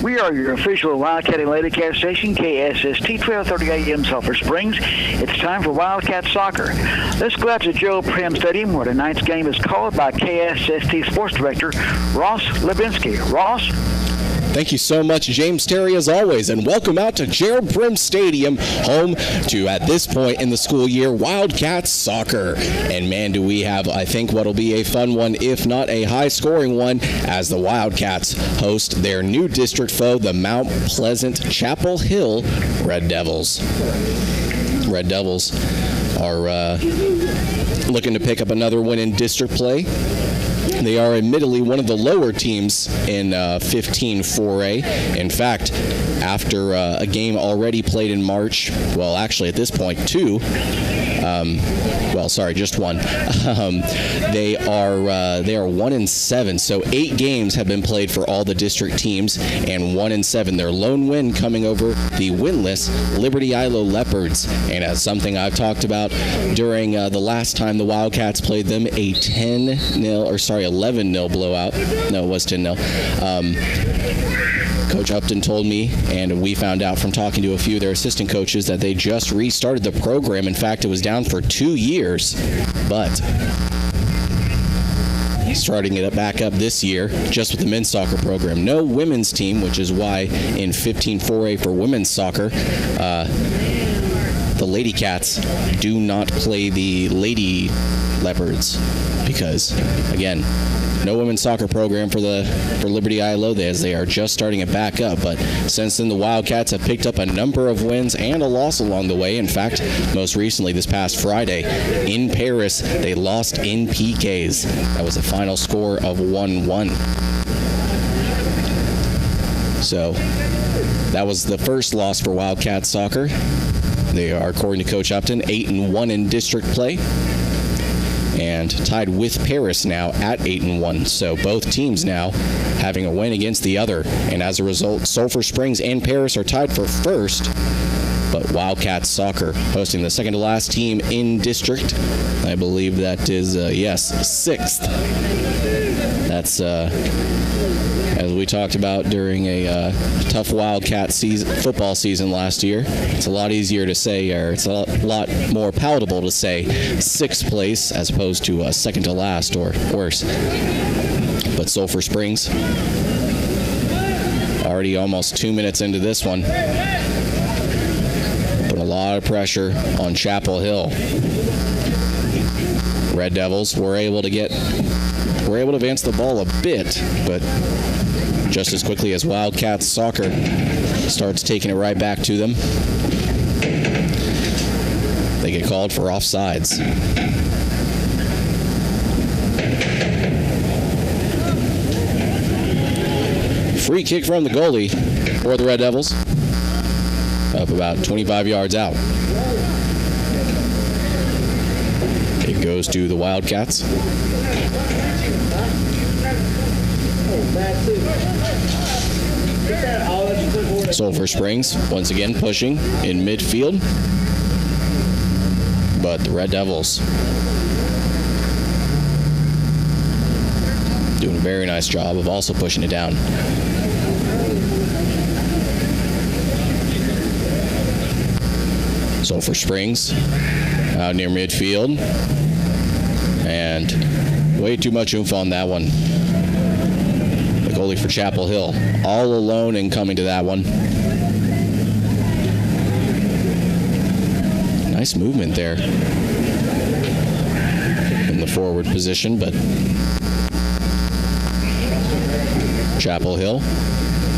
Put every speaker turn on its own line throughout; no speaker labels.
We are your official Wildcat and Wildcat station, KSST 1230 AM Sulphur Springs. It's time for Wildcat soccer. Let's go out to Joe Prim Stadium where tonight's game is called by KSST Sports Director Ross Levinsky. Ross?
Thank you so much, James Terry, as always, and welcome out to Gerald Prim Stadium, home to, at this point in the school year, Wildcats soccer. And man, do we have, I think, what'll be a fun one, if not a high-scoring one, as the Wildcats host their new district foe, the Mount Pleasant Chapel Hill Red Devils. Red Devils are looking to pick up another win in district play. They are admittedly one of the lower teams in 15-4A. In fact, after a game already played in March, well, actually at this point, two. Just one. They are 1-7. So 8 games have been played for all the district teams, and 1-7. Their lone win coming over the winless Liberty Ilo Leopards, and as something I've talked about during the last time the Wildcats played them, a 11-0 blowout. No, it was 10-0. Coach Upton told me, and we found out from talking to a few of their assistant coaches, that they just restarted the program. In fact, it was down for 2 years, but starting it back up this year just with the men's soccer program. No women's team, which is why in 15-4A for women's soccer, the Lady Cats do not play the Lady Leopards because, again, no women's soccer program for Liberty Ilo, as they are just starting it back up. But since then, the Wildcats have picked up a number of wins and a loss along the way. In fact, most recently this past Friday in Paris, they lost in PKs. That was a final score of 1-1. So that was the first loss for Wildcat soccer. They are, according to Coach Upton, 8-1 in district play, and tied with Paris now at 8-1. So both teams now having a win against the other. And as a result, Sulphur Springs and Paris are tied for first. But Wildcats soccer hosting the second to last team in district. I believe that is, sixth. That's, as we talked about during a tough Wildcat football season last year, it's a lot easier to say, or it's a lot more palatable to say 6th place as opposed to second to last or worse. But Sulphur Springs, already almost 2 minutes into this one, put a lot of pressure on Chapel Hill. Red Devils were able to advance the ball a bit, but just as quickly as Wildcats soccer starts taking it right back to them, they get called for offsides. Free kick from the goalie for the Red Devils, up about 25 yards out. It goes to the Wildcats. Sulphur Springs once again pushing in midfield, but the Red Devils doing a very nice job of also pushing it down. Sulphur Springs out near midfield, and way too much oomph on that one. The goalie for Chapel Hill all alone and coming to that one. Nice movement there in the forward position, but Chapel Hill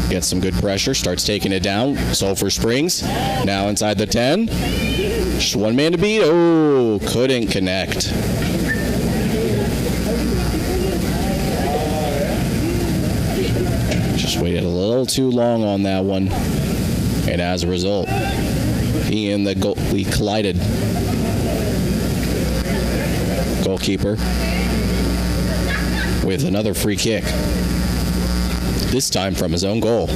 gets some good pressure, starts taking it down. Sulphur Springs now inside the 10. Just one man to beat. Oh, couldn't connect. Just waited a little too long on that one. And as a result, he and the goalie collided. Goalkeeper with another free kick. This time from his own goal.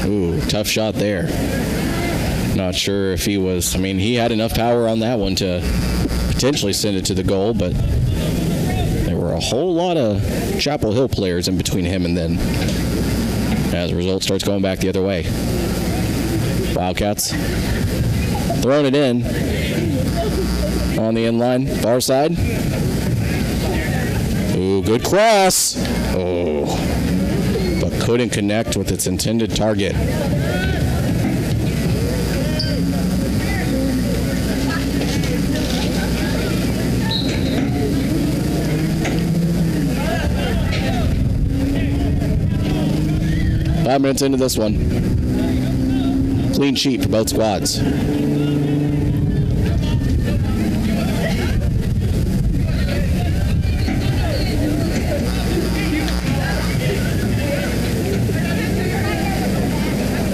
Ooh, tough shot there. Not sure if he was, he had enough power on that one to potentially send it to the goal, but there were a whole lot of Chapel Hill players in between him and then. As a result, starts going back the other way. Wildcats throwing it in on the end line, far side. Ooh, good cross. Oh, but couldn't connect with its intended target. Five minutes into this one. Clean sheet for both squads.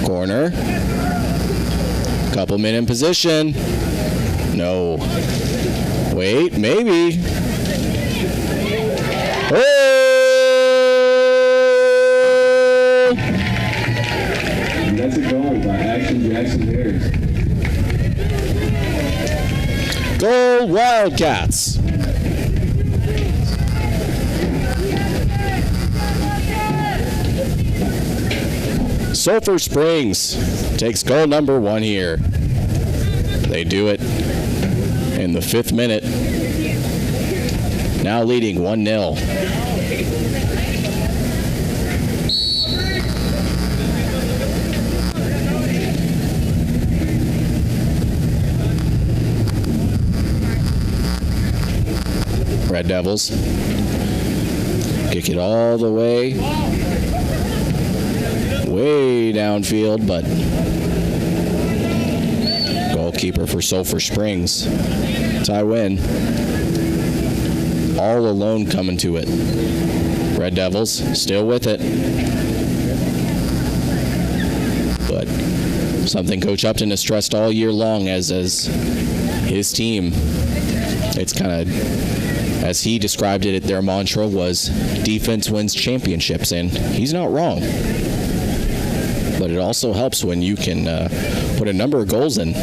Corner. Couple men in position. No. Wait, maybe. Oh!
That's a goal by Action Jackson Bears.
Goal Wildcats. Sulphur Springs takes goal number 1 here. They do it in the 5th minute. Now leading 1-0. Red Devils kick it all the way downfield, but goalkeeper for Sulphur Springs, Ty Wynn, all alone coming to it. Red Devils still with it, but something Coach Upton has stressed all year long as his team, it's kind of, as he described it, their mantra was defense wins championships, and he's not wrong. But it also helps when you can put a number of goals in.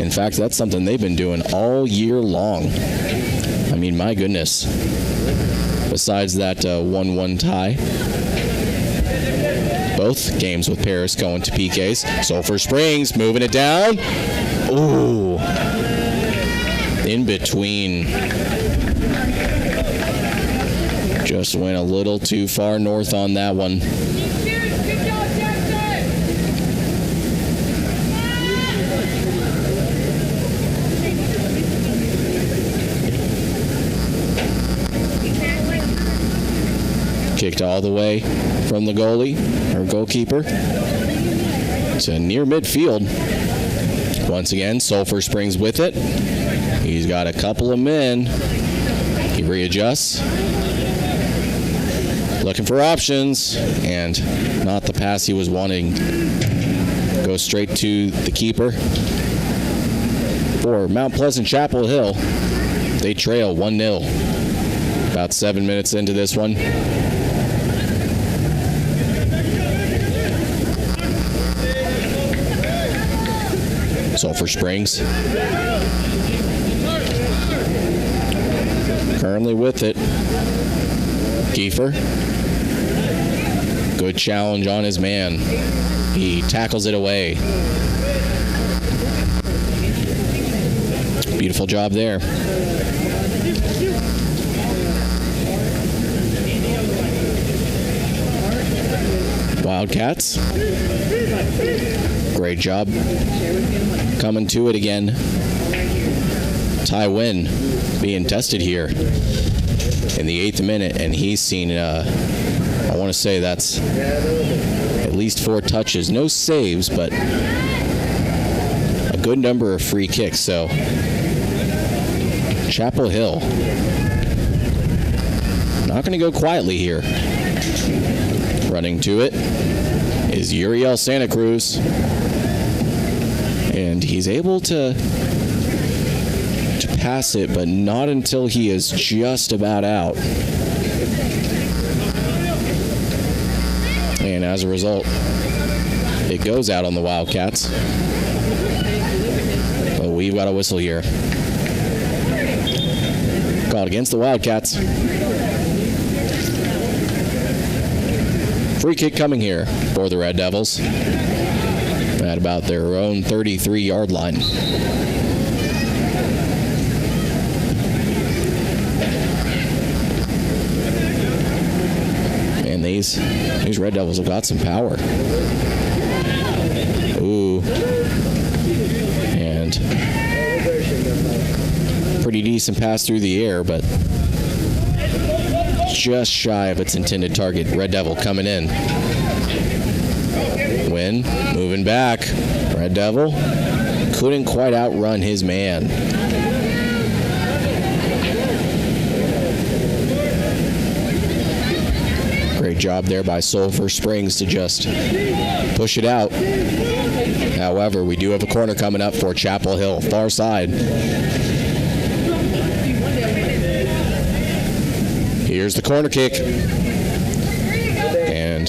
In fact, that's something they've been doing all year long. I mean, my goodness. Besides that 1-1 tie, both games with Paris going to PKs. Sulphur Springs moving it down. Ooh. In between. Just went a little too far north on that one. Kicked all the way from the goalie, or goalkeeper, to near midfield. Once again, Sulphur Springs with it. He's got a couple of men. He readjusts. Looking for options, and not the pass he was wanting. Goes straight to the keeper. For Mount Pleasant Chapel Hill, they trail 1-0. About 7 minutes into this one. Sulphur Springs currently with it. Kiefer. Good challenge on his man. He tackles it away. Beautiful job there. Wildcats. Great job coming to it again. Ty Wynn being tested here in the 8th minute, and he's seen, I want to say that's at least 4 touches. No saves, but a good number of free kicks. So Chapel Hill not going to go quietly here. Running to it is Uriel Santa Cruz. And he's able to pass it, but not until he is just about out. And as a result, it goes out on the Wildcats. But we've got a whistle here. called against the Wildcats. Free kick coming here for the Red Devils at about their own 33-yard line. And these Red Devils have got some power. Ooh. And pretty decent pass through the air, but just shy of its intended target. Red Devil coming in. Win, moving back. Red Devil couldn't quite outrun his man. Great job there by Sulphur Springs to just push it out. However, we do have a corner coming up for Chapel Hill, far side. Here's the corner kick. And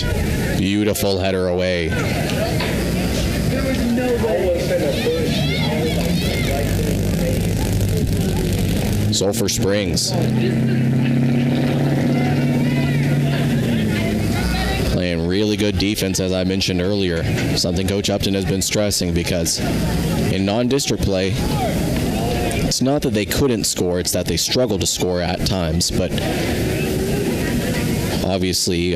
beautiful header away. Sulphur Springs playing really good defense, as I mentioned earlier. Something Coach Upton has been stressing, because in non-district play, it's not that they couldn't score, it's that they struggle to score at times. But obviously,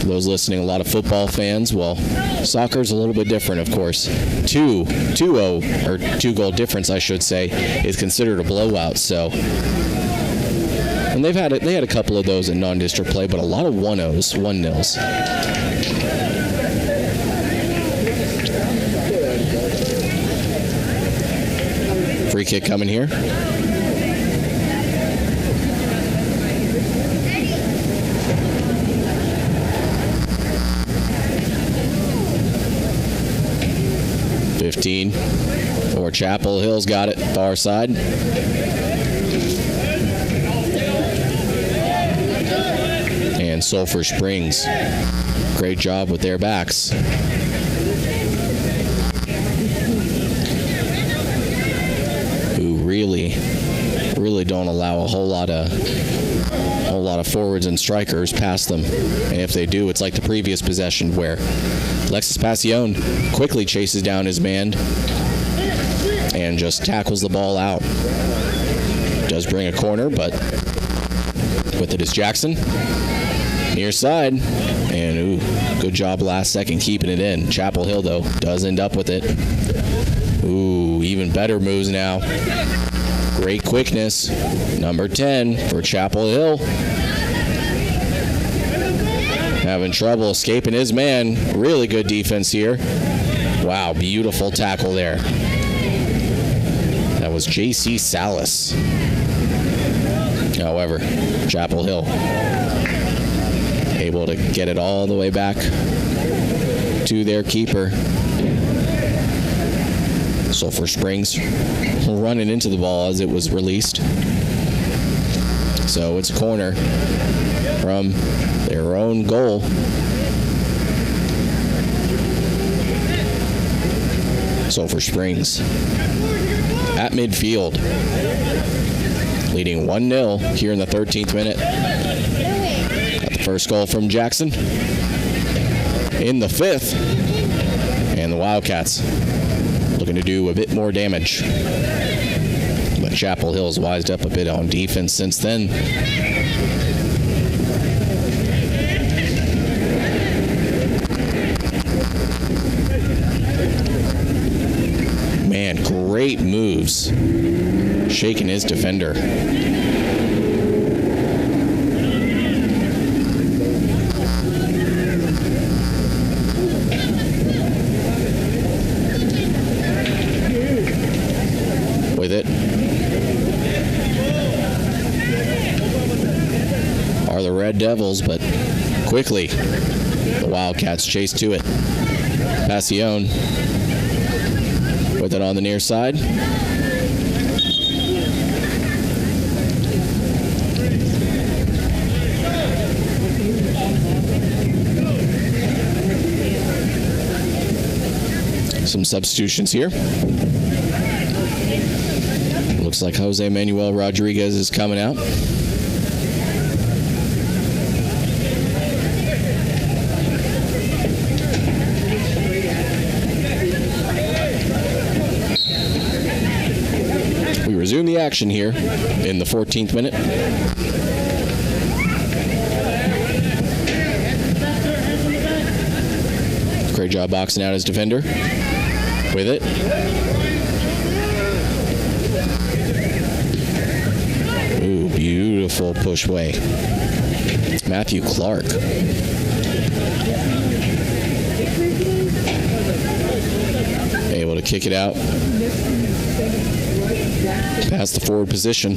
those listening, a lot of football fans, well, soccer's a little bit different, of course. 2-goal difference, I should say, is considered a blowout. So, and they had a couple of those in non-district play, but a lot of 1-0s. Free kick coming here. Or Chapel Hill's got it, far side. And Sulphur Springs, great job with their backs. Who really don't allow a whole lot of forwards and strikers past them. And if they do, it's like the previous possession where Alexis Passion quickly chases down his man and just tackles the ball out. Does bring a corner, but with it is Jackson. Near side. And ooh, good job last second keeping it in. Chapel Hill, though, does end up with it. Ooh, even better moves now. Great quickness. Number 10 for Chapel Hill. Having trouble escaping his man. Really good defense here. Wow, beautiful tackle there. That was J.C. Salas. However, Chapel Hill able to get it all the way back to their keeper. Sulphur Springs running into the ball as it was released. So it's a corner from their own goal. Sulphur Springs at midfield, leading 1-0 here in the 13th minute. Got the first goal from Jackson in the 5th, and the Wildcats looking to do a bit more damage. But Chapel Hill's wised up a bit on defense since then. Man, great moves. Shaking his defender. With it are the Red Devils, but quickly the Wildcats chase to it. Passion with it on the near side. Some substitutions here. Looks like Jose Manuel Rodriguez is coming out. We resume the action here in the 14th minute. Great job boxing out his defender with it. Ooh, beautiful push way. Matthew Clark. Able to kick it out past the forward position.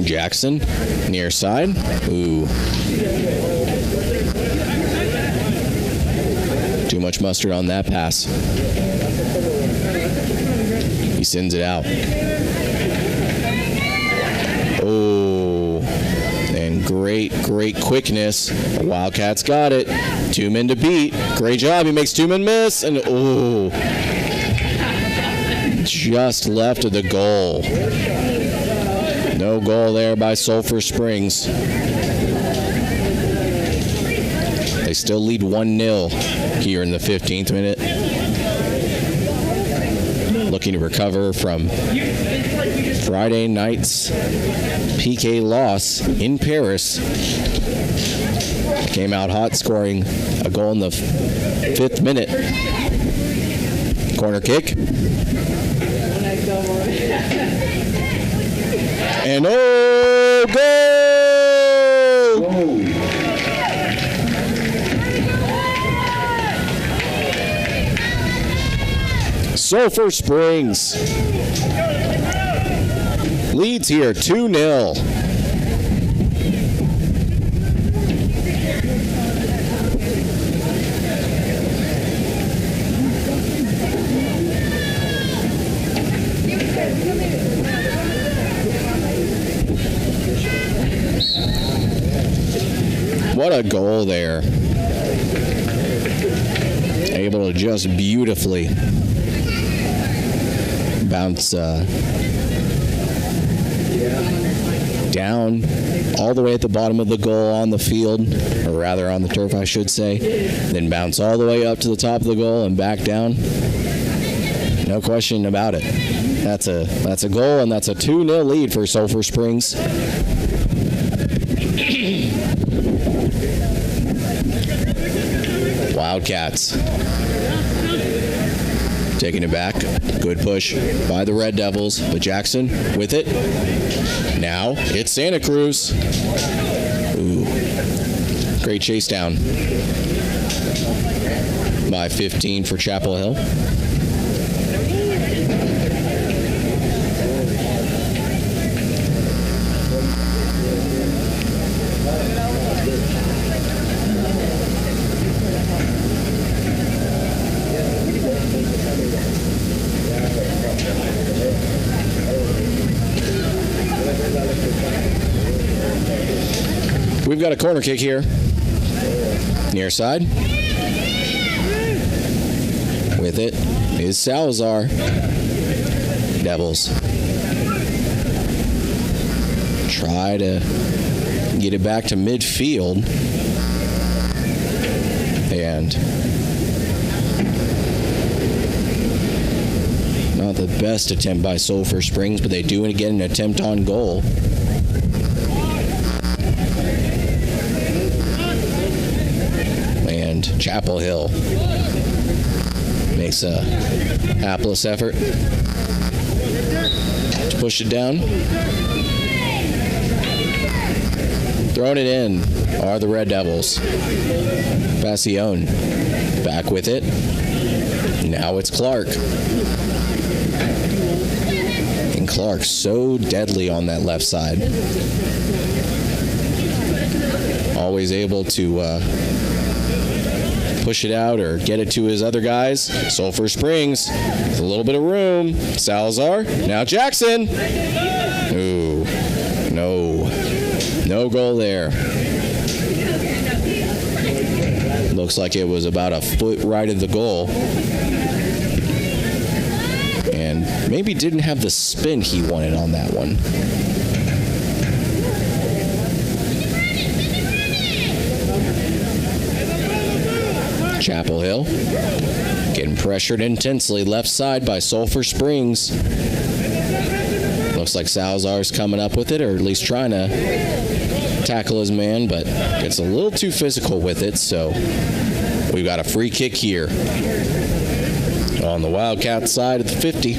Jackson, near side. Ooh. Too much mustard on that pass. He sends it out. Oh, and great quickness. Wildcats got it. 2 men to beat. Great job. He makes 2 men miss. And oh, just left of the goal. No goal there by Sulphur Springs. They still lead 1-0 here in the 15th minute. Looking to recover from Friday night's PK loss in Paris. Came out hot, scoring a goal in the 5th minute. Corner kick. And oh, goal!
Whoa.
Sulphur Springs leads here 2-0. What a goal there. Able to just beautifully bounce down all the way at the bottom of the goal on the field, or rather on the turf, I should say, then bounce all the way up to the top of the goal and back down. No question about it. That's a goal, and that's a 2-0 lead for Sulphur Springs. Wildcats taking it back. Good push by the Red Devils, but Jackson with it. Now it's Santa Cruz. Ooh. Great chase down by 15 for Chapel Hill. We've got a corner kick here. Near side. With it is Salazar. Devils try to get it back to midfield. And not the best attempt by Sulphur Springs, but they do get an attempt on goal. And Chapel Hill makes a hapless effort to push it down. Throwing it in are the Red Devils. Passion back with it. Now it's Clark. And Clark so deadly on that left side. Always able to push it out or get it to his other guys. Sulphur Springs with a little bit of room. Salazar. Now Jackson. Ooh. No goal there. Looks like it was about a foot right of the goal. And and maybe didn't have the spin he wanted on that one. Chapel Hill getting pressured intensely left side by Sulphur Springs. Looks like Salazar's coming up with it, or at least trying to tackle his man, but gets a little too physical with it, so we've got a free kick here on the Wildcat side of the 50.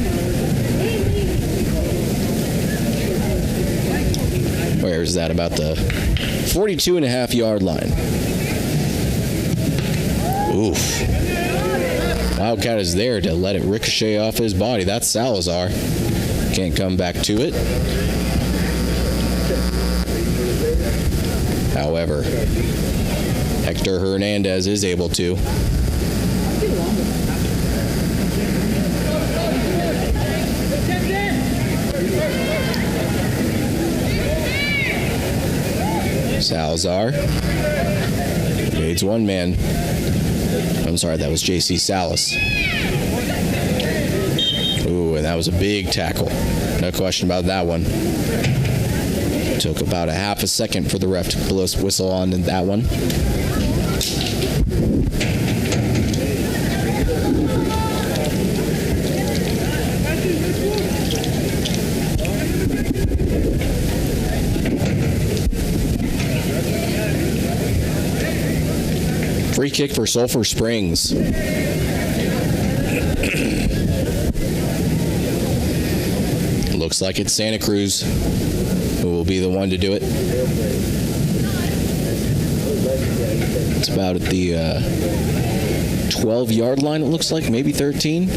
Where is that? About the 42.5-yard line. Oof. Wildcat is there to let it ricochet off his body. That's Salazar. Can't come back to it. However, Hector Hernandez is able to. Salazar needs one man. I'm sorry, that was J.C. Salas. Ooh, and that was a big tackle. No question about that one. Took about a half a second for the ref to blow his whistle on that one. Free kick for Sulphur Springs. Looks like it's Santa Cruz who will be the one to do it. It's about at the 12-yard line, it looks like, maybe 13.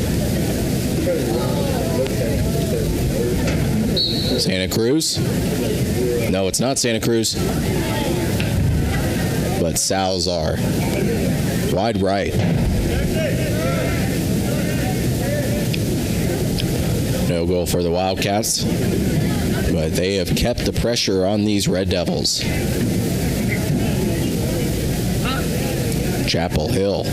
Santa Cruz. No, it's not Santa Cruz. But Salazar. Wide right. No goal for the Wildcats. But they have kept the pressure on these Red Devils. Chapel Hill.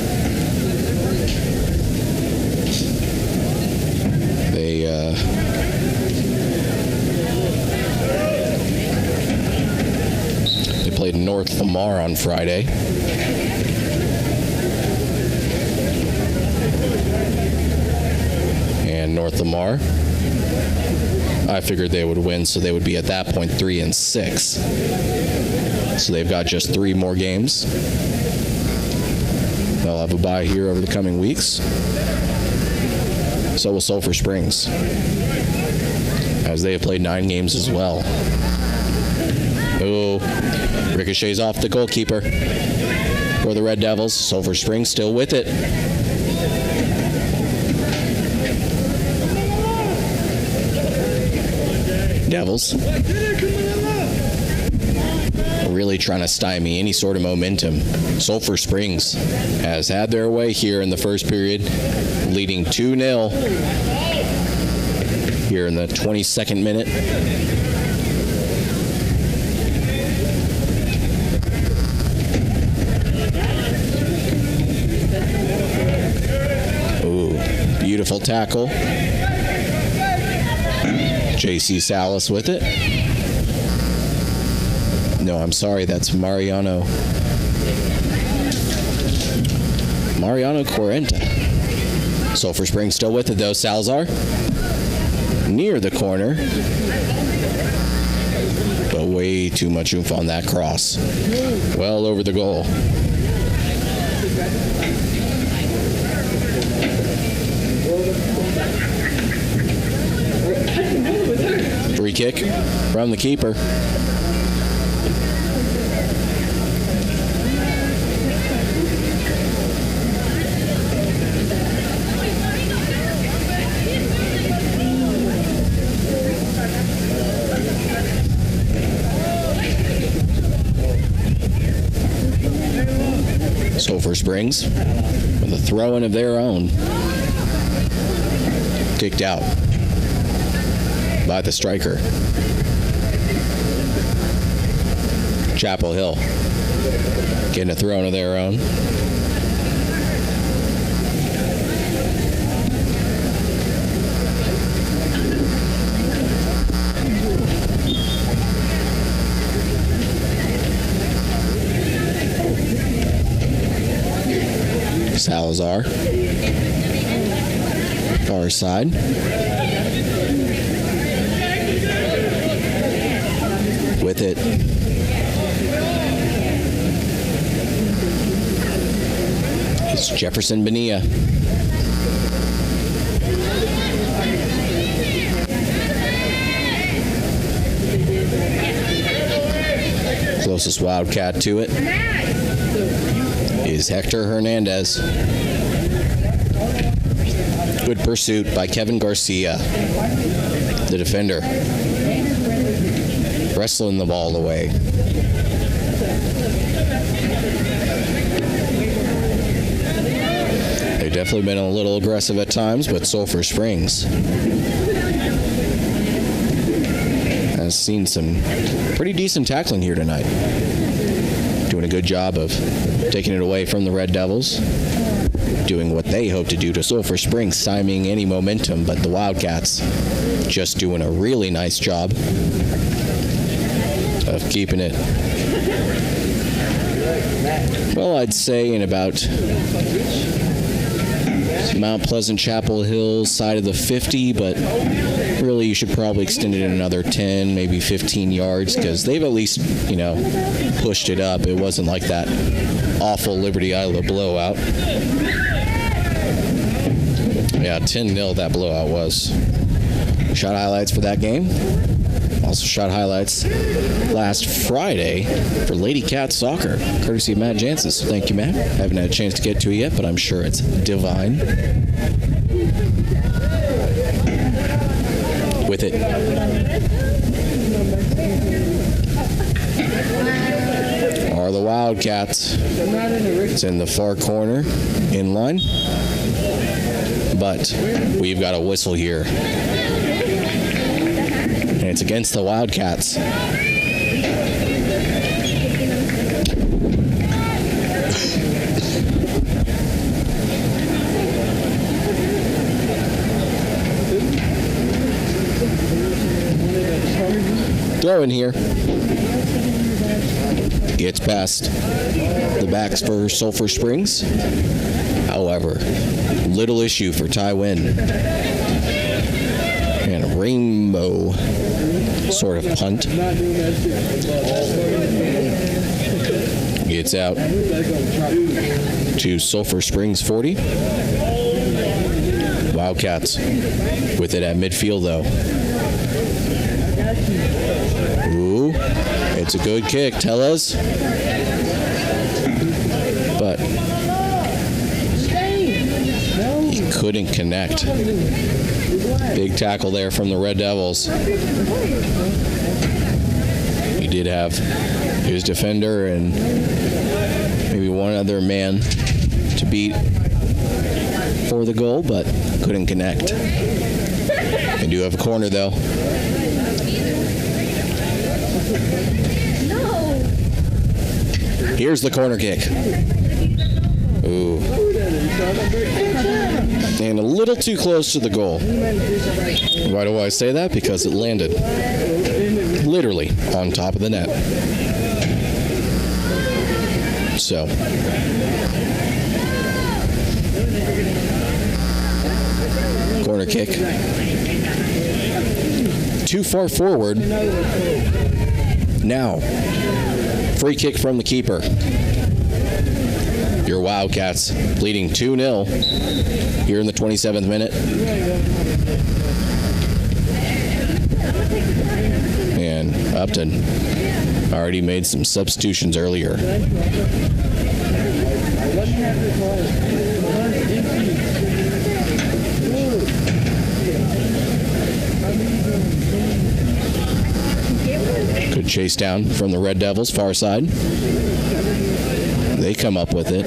They played North Lamar on Friday. And North Lamar, I figured they would win, so they would be at that point 3-6. So they've got just 3 more games. They'll have a bye here over the coming weeks. So will Sulphur Springs, as they have played 9 games as well. Oh, ricochets off the goalkeeper for the Red Devils. Sulphur Springs still with it. Devils really trying to stymie any sort of momentum. Sulphur Springs has had their way here in the first period, leading 2-0 here in the 22nd minute. Ooh, beautiful tackle. J.C. Salas with it. No, I'm sorry, that's Mariano Quarenta. Sulphur Springs still with it though. Salazar near the corner, but way too much oomph on that cross. Well over the goal. Free kick from the keeper. Sulphur Springs with a throw-in of their own. Kicked out by the striker. Chapel Hill getting a throw-in of their own. Salazar. Far side. With it. It's Jefferson Bonilla. Closest Wildcat to it is Hector Hernandez. Good pursuit by Kevin Garcia, the defender. Wrestling the ball away. They've definitely been a little aggressive at times, but Sulphur Springs has seen some pretty decent tackling here tonight. Doing a good job of taking it away from the Red Devils. Doing what they hope to do to Sulphur Springs, stymieing any momentum, but the Wildcats just doing a really nice job of keeping it, well, I'd say in about Mount Pleasant Chapel Hill side of the 50, but really you should probably extend it another 10, maybe 15 yards, because they've at least, pushed it up. It wasn't like that awful Liberty Isla blowout. Yeah, 10-0 that blowout was. Shot highlights for that game. Also shot highlights last Friday for Lady Cat Soccer, courtesy of Matt Jansen. So thank you, Matt. I haven't had a chance to get to it yet, but I'm sure it's divine. With it. Are the Wildcats. It's in the far corner, in line. But we've got a whistle here. And it's against the Wildcats. Throw in here. Gets past the backs for Sulphur Springs. However, little issue for Ty Wynn. And a rainbow sort of punt. Gets out to Sulphur Springs 40. Wildcats with it at midfield, though. Ooh, it's a good kick, Tellez. But he couldn't connect. Big tackle there from the Red Devils. He did have his defender and maybe one other man to beat for the goal, but couldn't connect. They do have a corner, though. Here's the corner kick. Ooh. And a little too close to the goal. Why do I say that? Because it landed literally on top of the net. So. Corner kick. Too far forward. Now, free kick from the keeper. Your Wildcats leading 2-0 here in the 27th minute. And Upton already made some substitutions earlier. Good chase down from the Red Devils, far side. They come up with it.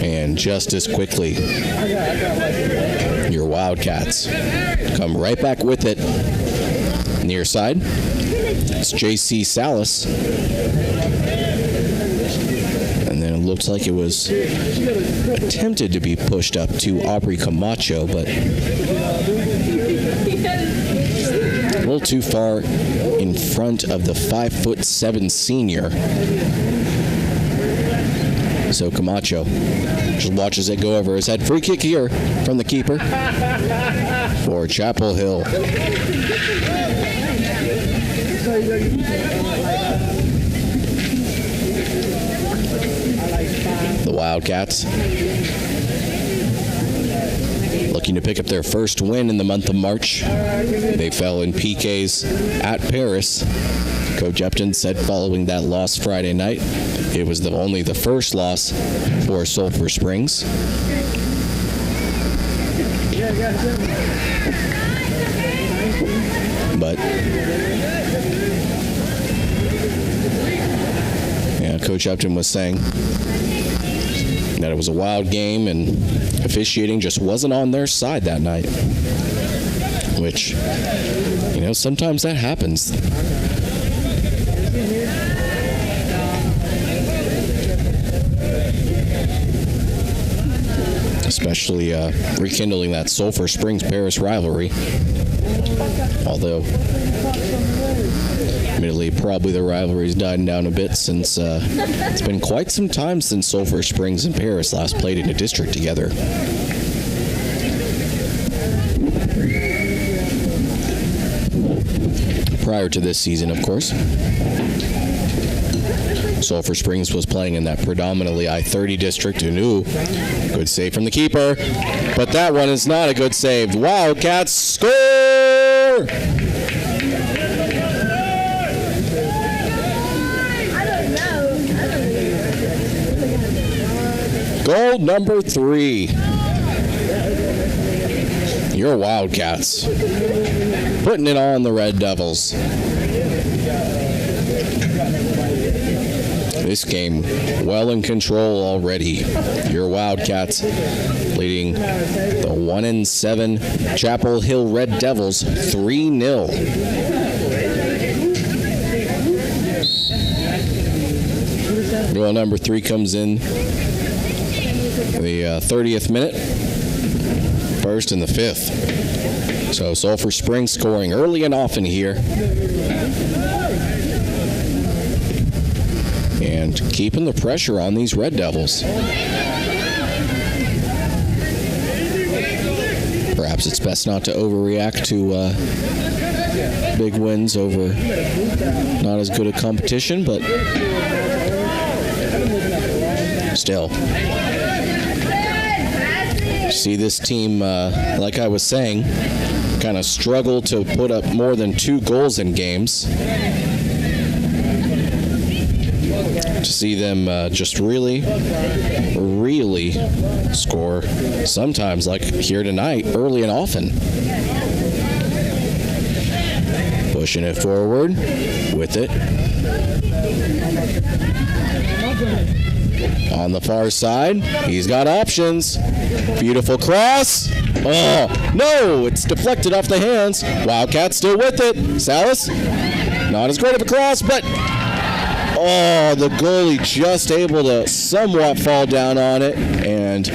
And just as quickly, your Wildcats come right back with it. Near side, it's J.C. Salas. And then it looks like it was attempted to be pushed up to Aubrey Camacho, but a little too far in front of the 5'7" senior. So Camacho just watches it go over his head. Free kick here from the keeper for Chapel Hill. The Wildcats looking to pick up their first win in the month of March. They fell in PKs at Paris. Coach Upton said following that loss Friday night, it was only the first loss for Sulphur Springs. But yeah, Coach Upton was saying that it was a wild game and officiating just wasn't on their side that night. Which, you know, sometimes that happens. Especially rekindling that Sulphur Springs-Paris rivalry. Although, admittedly, probably the rivalry's died down a bit since it's been quite some time since Sulphur Springs and Paris last played in a district together. Prior to this season, of course, Sulphur Springs was playing in that predominantly I-30 district. And ooh, good save from the keeper. But that one is not a good save. Wildcats score! Goal number 3. Your Wildcats putting it on the Red Devils. This game well in control already. Your Wildcats leading the 1-7 Chapel Hill Red Devils 3-0. Goal number 3 comes in the 30th minute, first and the 5th. So Sulphur Springs scoring early and often here. And keeping the pressure on these Red Devils. Perhaps it's best not to overreact to big wins over not as good a competition, but still. See this team, like I was saying, kind of struggle to put up more than 2 goals in games. To see them just really score sometimes, like here tonight, early and often. Pushing it forward with it. On the far side, he's got options. Beautiful cross. Oh, no, it's deflected off the hands. Wildcat still with it. Salas, not as great of a cross, but oh, the goalie just able to somewhat fall down on it, and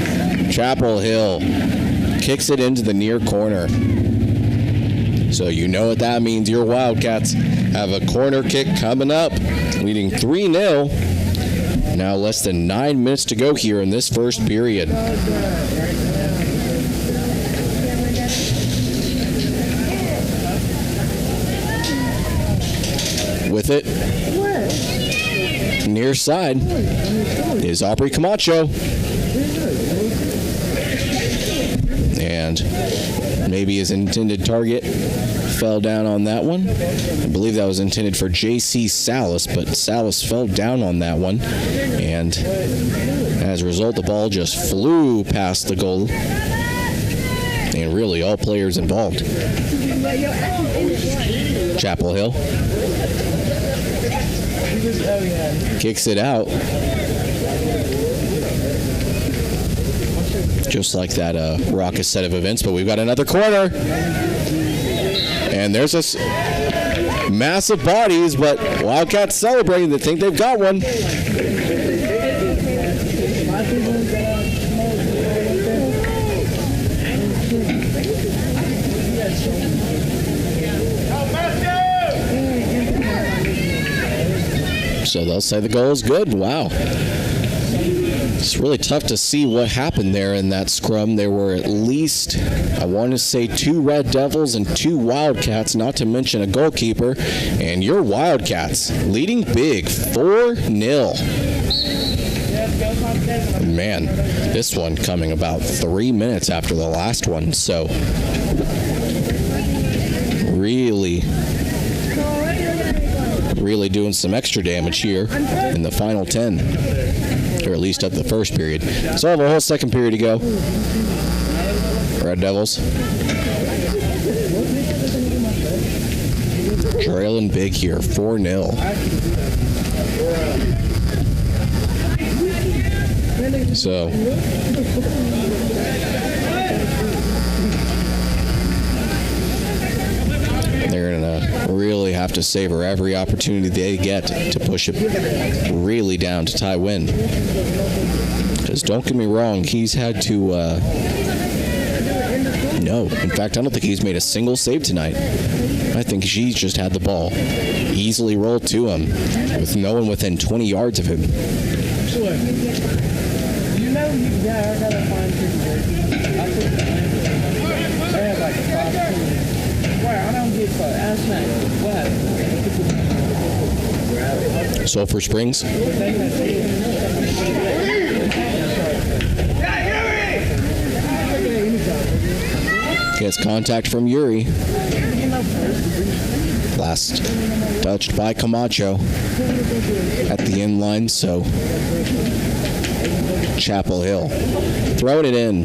Chapel Hill kicks it into the near corner. So you know what that means. Your Wildcats have a corner kick coming up, leading 3-0. Now less than 9 minutes to go here in this first period. With it, near side is Aubrey Camacho. And maybe his intended target fell down on that one. I believe that was intended for J.C. Salas, but Salas fell down on that one. And as a result, the ball just flew past the goal. And really all players involved. Chapel Hill kicks it out. Just like that raucous set of events, but we've got another corner. And there's a massive bodies, but Wildcats celebrating. They think they've got one. So they'll say the goal is good. Wow. It's really tough to see what happened there in that scrum. There were at least, I want to say, 2 Red Devils and 2 Wildcats, not to mention a goalkeeper. And your Wildcats leading big, 4-0. Man, this one coming about 3 minutes after the last one. So really doing some extra damage here in the final 10, or at least at the first period. So I have a whole second period to go. Red Devils trailing big here, 4-0. So they're going to really have to savor every opportunity they get to push it really down to tie win. Because don't get me wrong, he's had to... No, in fact, I don't think he's made a single save tonight. I think he's just had the ball easily rolled to him with no one within 20 yards of him.
Yeah, I gotta find I have like 5 Where? I don't get for ask me. What?
Sulphur Springs. Gets contact from Yuri. Last touched by Camacho at the end line, so Chapel Hill throwing it in.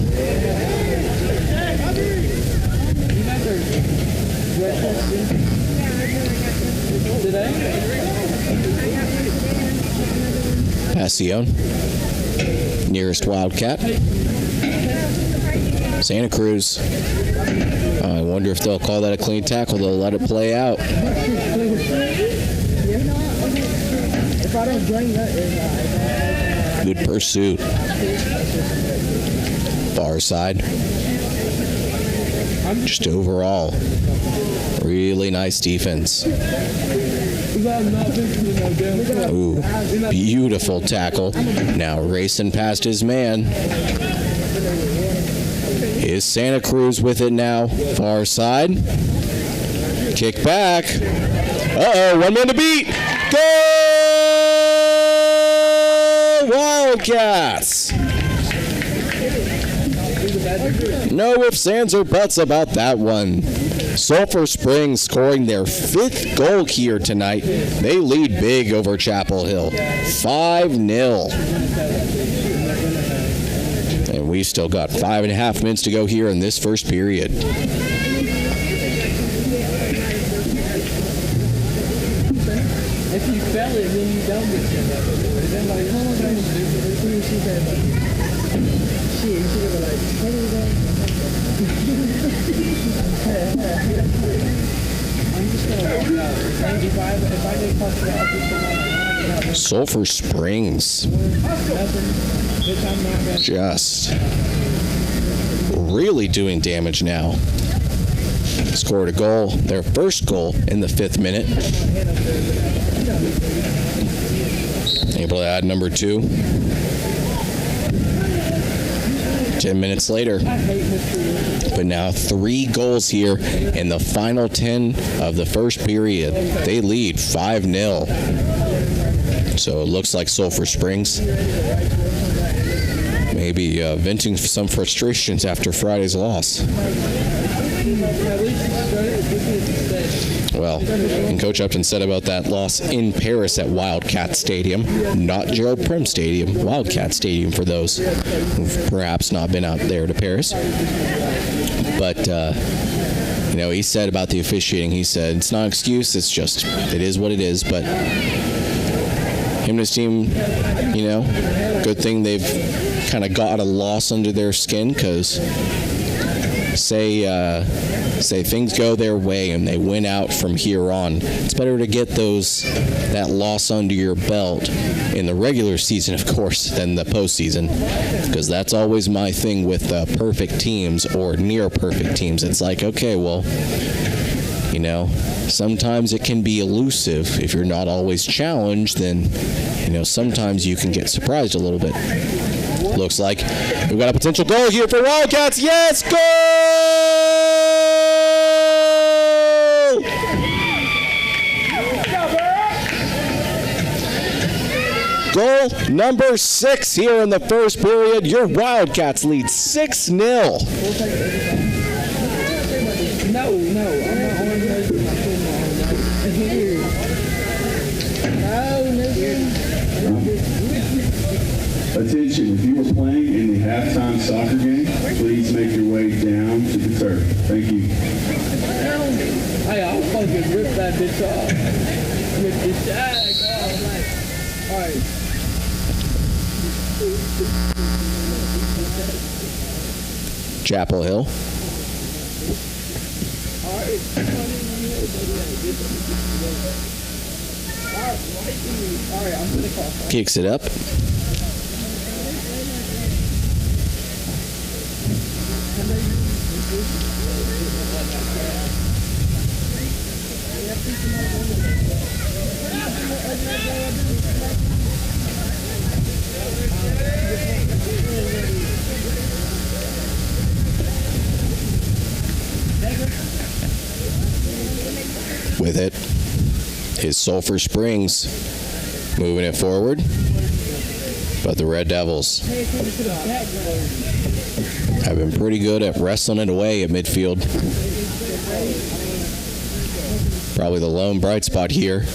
Passion, nearest Wildcat. Santa Cruz. I wonder if they'll call that a clean tackle. They'll let it play out. Good pursuit. Far side. Just overall, really nice defense. Ooh, beautiful tackle. Now racing past his man. Is Santa Cruz with it now? Far side. Kick back. Uh-oh, 1 man to beat. Go! Wildcats! No ifs, ands, or buts about that one. Sulphur Springs scoring their 5th goal here tonight. They lead big over Chapel Hill. 5-0. And we still got 5.5 minutes to go here in this first period.
If you fell it, then you don't get it. Then like, how long am I do? She said, she was like, what are you doing? I'm just going to walk out. If I get caught out,
Sulphur Springs just really doing damage now. Scored a goal, their first goal in the 5th minute. Able to add number 2. 10 minutes later. But now 3 goals here in the final 10 of the first period. They lead 5-0. So it looks like Sulphur Springs maybe venting some frustrations after Friday's loss. Well, and Coach Upton said about that loss in Paris at Wildcat Stadium, not Gerald Prim Stadium, Wildcat Stadium for those who've perhaps not been out there to Paris. But, you know, he said about the officiating, he said, it's not an excuse, it's just, it is what it is. But him and his team, you know, good thing they've kind of got a loss under their skin, because say things go their way and they win out from here on, it's better to get that loss under your belt in the regular season, of course, than the postseason, because that's always my thing with perfect teams or near perfect teams. It's like, okay, well, you know, sometimes it can be elusive. If you're not always challenged, then, you know, sometimes you can get surprised a little bit. Looks like we've got a potential goal here for Wildcats. Yes, goal! Goal number 6 here in the first period. Your Wildcats lead 6-0.
No, I'm not on those. Here.
Attention, if you were playing in the halftime soccer game, please make your way down to the turf. Thank you.
Hey, I'll fucking rip that bitch off. Rip the shag off. Alright.
Chapel Hill kicks it up. With it is Sulphur Springs moving it forward, but the Red Devils have been pretty good at wrestling it away at midfield. Probably the lone bright spot here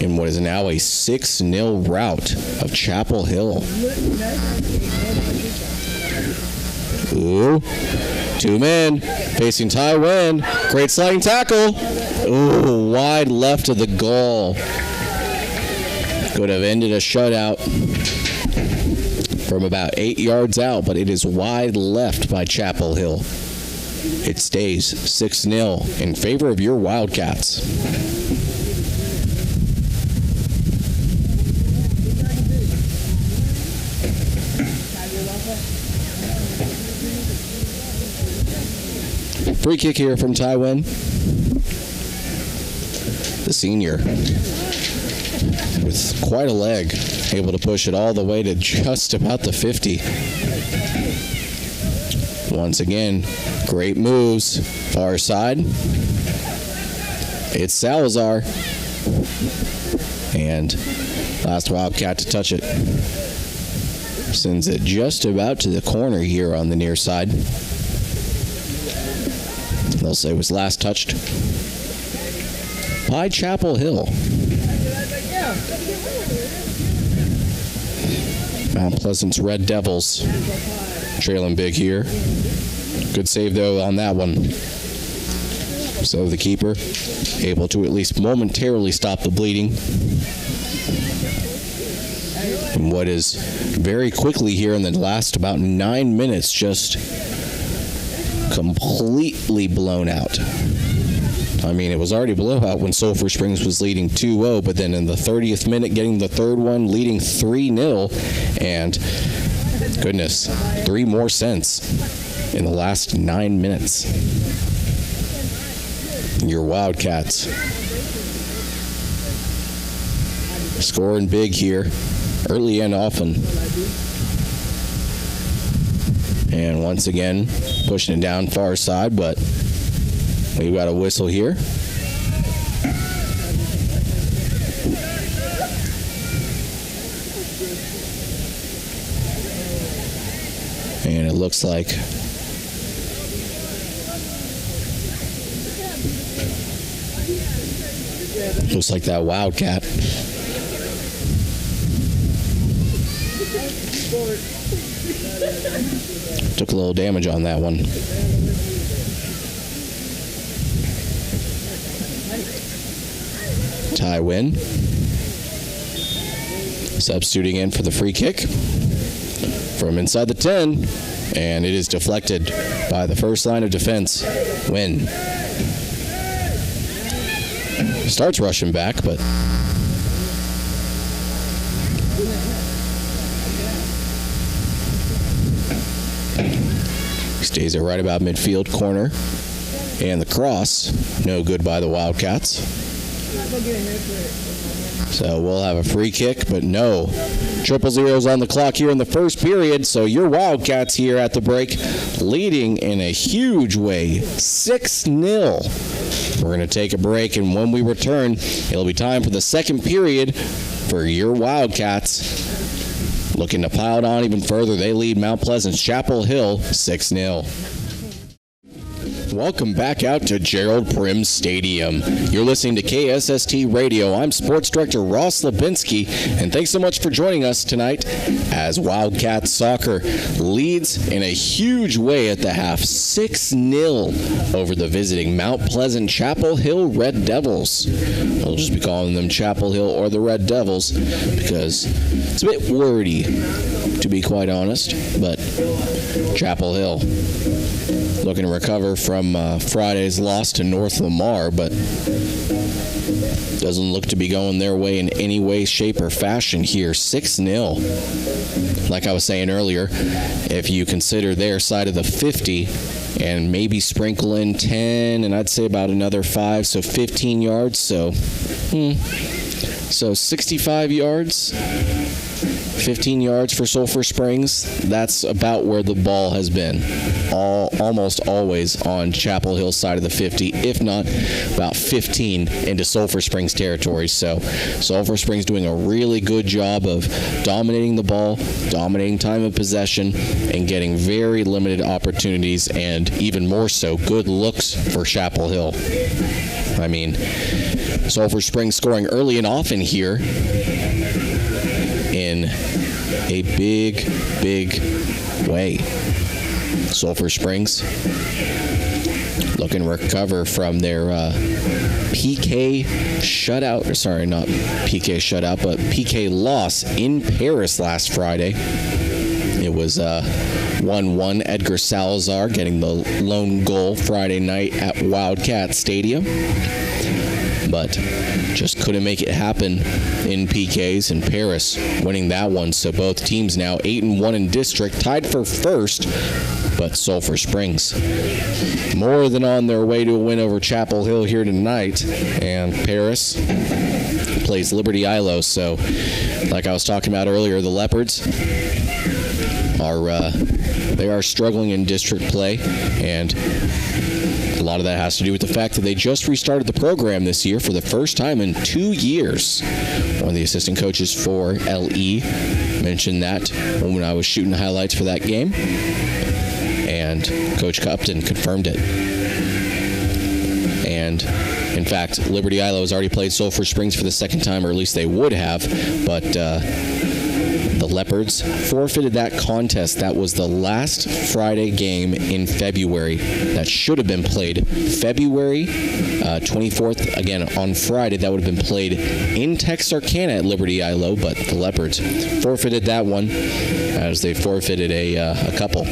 in what is now a 6-0 rout of Chapel Hill. Ooh, 2 men facing Ty Wen. Great sliding tackle. Ooh, wide left of the goal. Could have ended a shutout from about 8 yards out, but it is wide left by Chapel Hill. It stays 6-0 in favor of your Wildcats. Free kick here from Ty Wen, the senior, with quite a leg, able to push it all the way to just about the 50. Once again, great moves, far side. It's Salazar, and last Wildcat to touch it. Sends it just about to the corner here on the near side. They'll say it was last touched by Chapel Hill. Mount Pleasant's Red Devils trailing big here. Good save though on that one. So the keeper able to at least momentarily stop the bleeding. And what is very quickly here in the last about 9 minutes, just completely blown out. I mean, it was already blowout when Sulphur Springs was leading 2-0, but then in the 30th minute, getting the third one, leading 3-0, and goodness, 3 more cents in the last 9 minutes. Your Wildcats scoring big here, early and often. And once again, pushing it down far side, but we've got a whistle here. And it looks like that Wildcat took a little damage on that one. Ty Wen substituting in for the free kick from inside the 10, and it is deflected by the first line of defense. Wen starts rushing back, but stays it right about midfield corner, and the cross no good by the Wildcats. So we'll have a free kick, but no. 0-0's on the clock here in the first period, so your Wildcats here at the break leading in a huge way, 6-0. We're going to take a break, and when we return, it'll be time for the second period for your Wildcats. Looking to pile it on even further, they lead Mount Pleasant's Chapel Hill 6-0. Welcome back out to Gerald Prim Stadium. You're listening to KSST Radio. I'm Sports Director Ross Lubinski, and thanks so much for joining us tonight as Wildcat Soccer leads in a huge way at the half, 6-0 over the visiting Mount Pleasant Chapel Hill Red Devils. We'll just be calling them Chapel Hill or the Red Devils because it's a bit wordy, to be quite honest, but Chapel Hill looking to recover from Friday's loss to North Lamar, but doesn't look to be going their way in any way, shape, or fashion here. 6-0. Like I was saying earlier, if you consider their side of the 50 and maybe sprinkle in 10, and I'd say about another 5, so 15 yards, so 65 yards. 15 yards for Sulphur Springs. That's about where the ball has been. Almost always on Chapel Hill's side of the 50, if not about 15 into Sulphur Springs territory. So Sulphur Springs doing a really good job of dominating the ball, dominating time of possession, and getting very limited opportunities, and even more so, good looks for Chapel Hill. I mean, Sulphur Springs scoring early and often here in a big way. Sulphur Springs looking to recover from their PK shutout, sorry, not PK shutout, but PK loss in Paris last Friday. It was 1-1. Edgar Salazar getting the lone goal Friday night at Wildcat Stadium, but just couldn't make it happen in PKs, and Paris winning that one. So both teams now 8-1 in district, tied for first, but Sulphur Springs more than on their way to a win over Chapel Hill here tonight, and Paris plays Liberty Ilo. So like I was talking about earlier, the Leopards are struggling in district play, and a lot of that has to do with the fact that they just restarted the program this year for the first time in 2 years. One of the assistant coaches for LE mentioned that when I was shooting highlights for that game, and Coach Cupton confirmed it. And in fact, Liberty Ilo has already played Sulphur Springs for the second time, or at least they would have, but the Leopards forfeited that contest. That was the last Friday game in February that should have been played February 24th. Again, on Friday, that would have been played in Texarkana at Liberty Ilo, but the Leopards forfeited that one, as they forfeited a couple.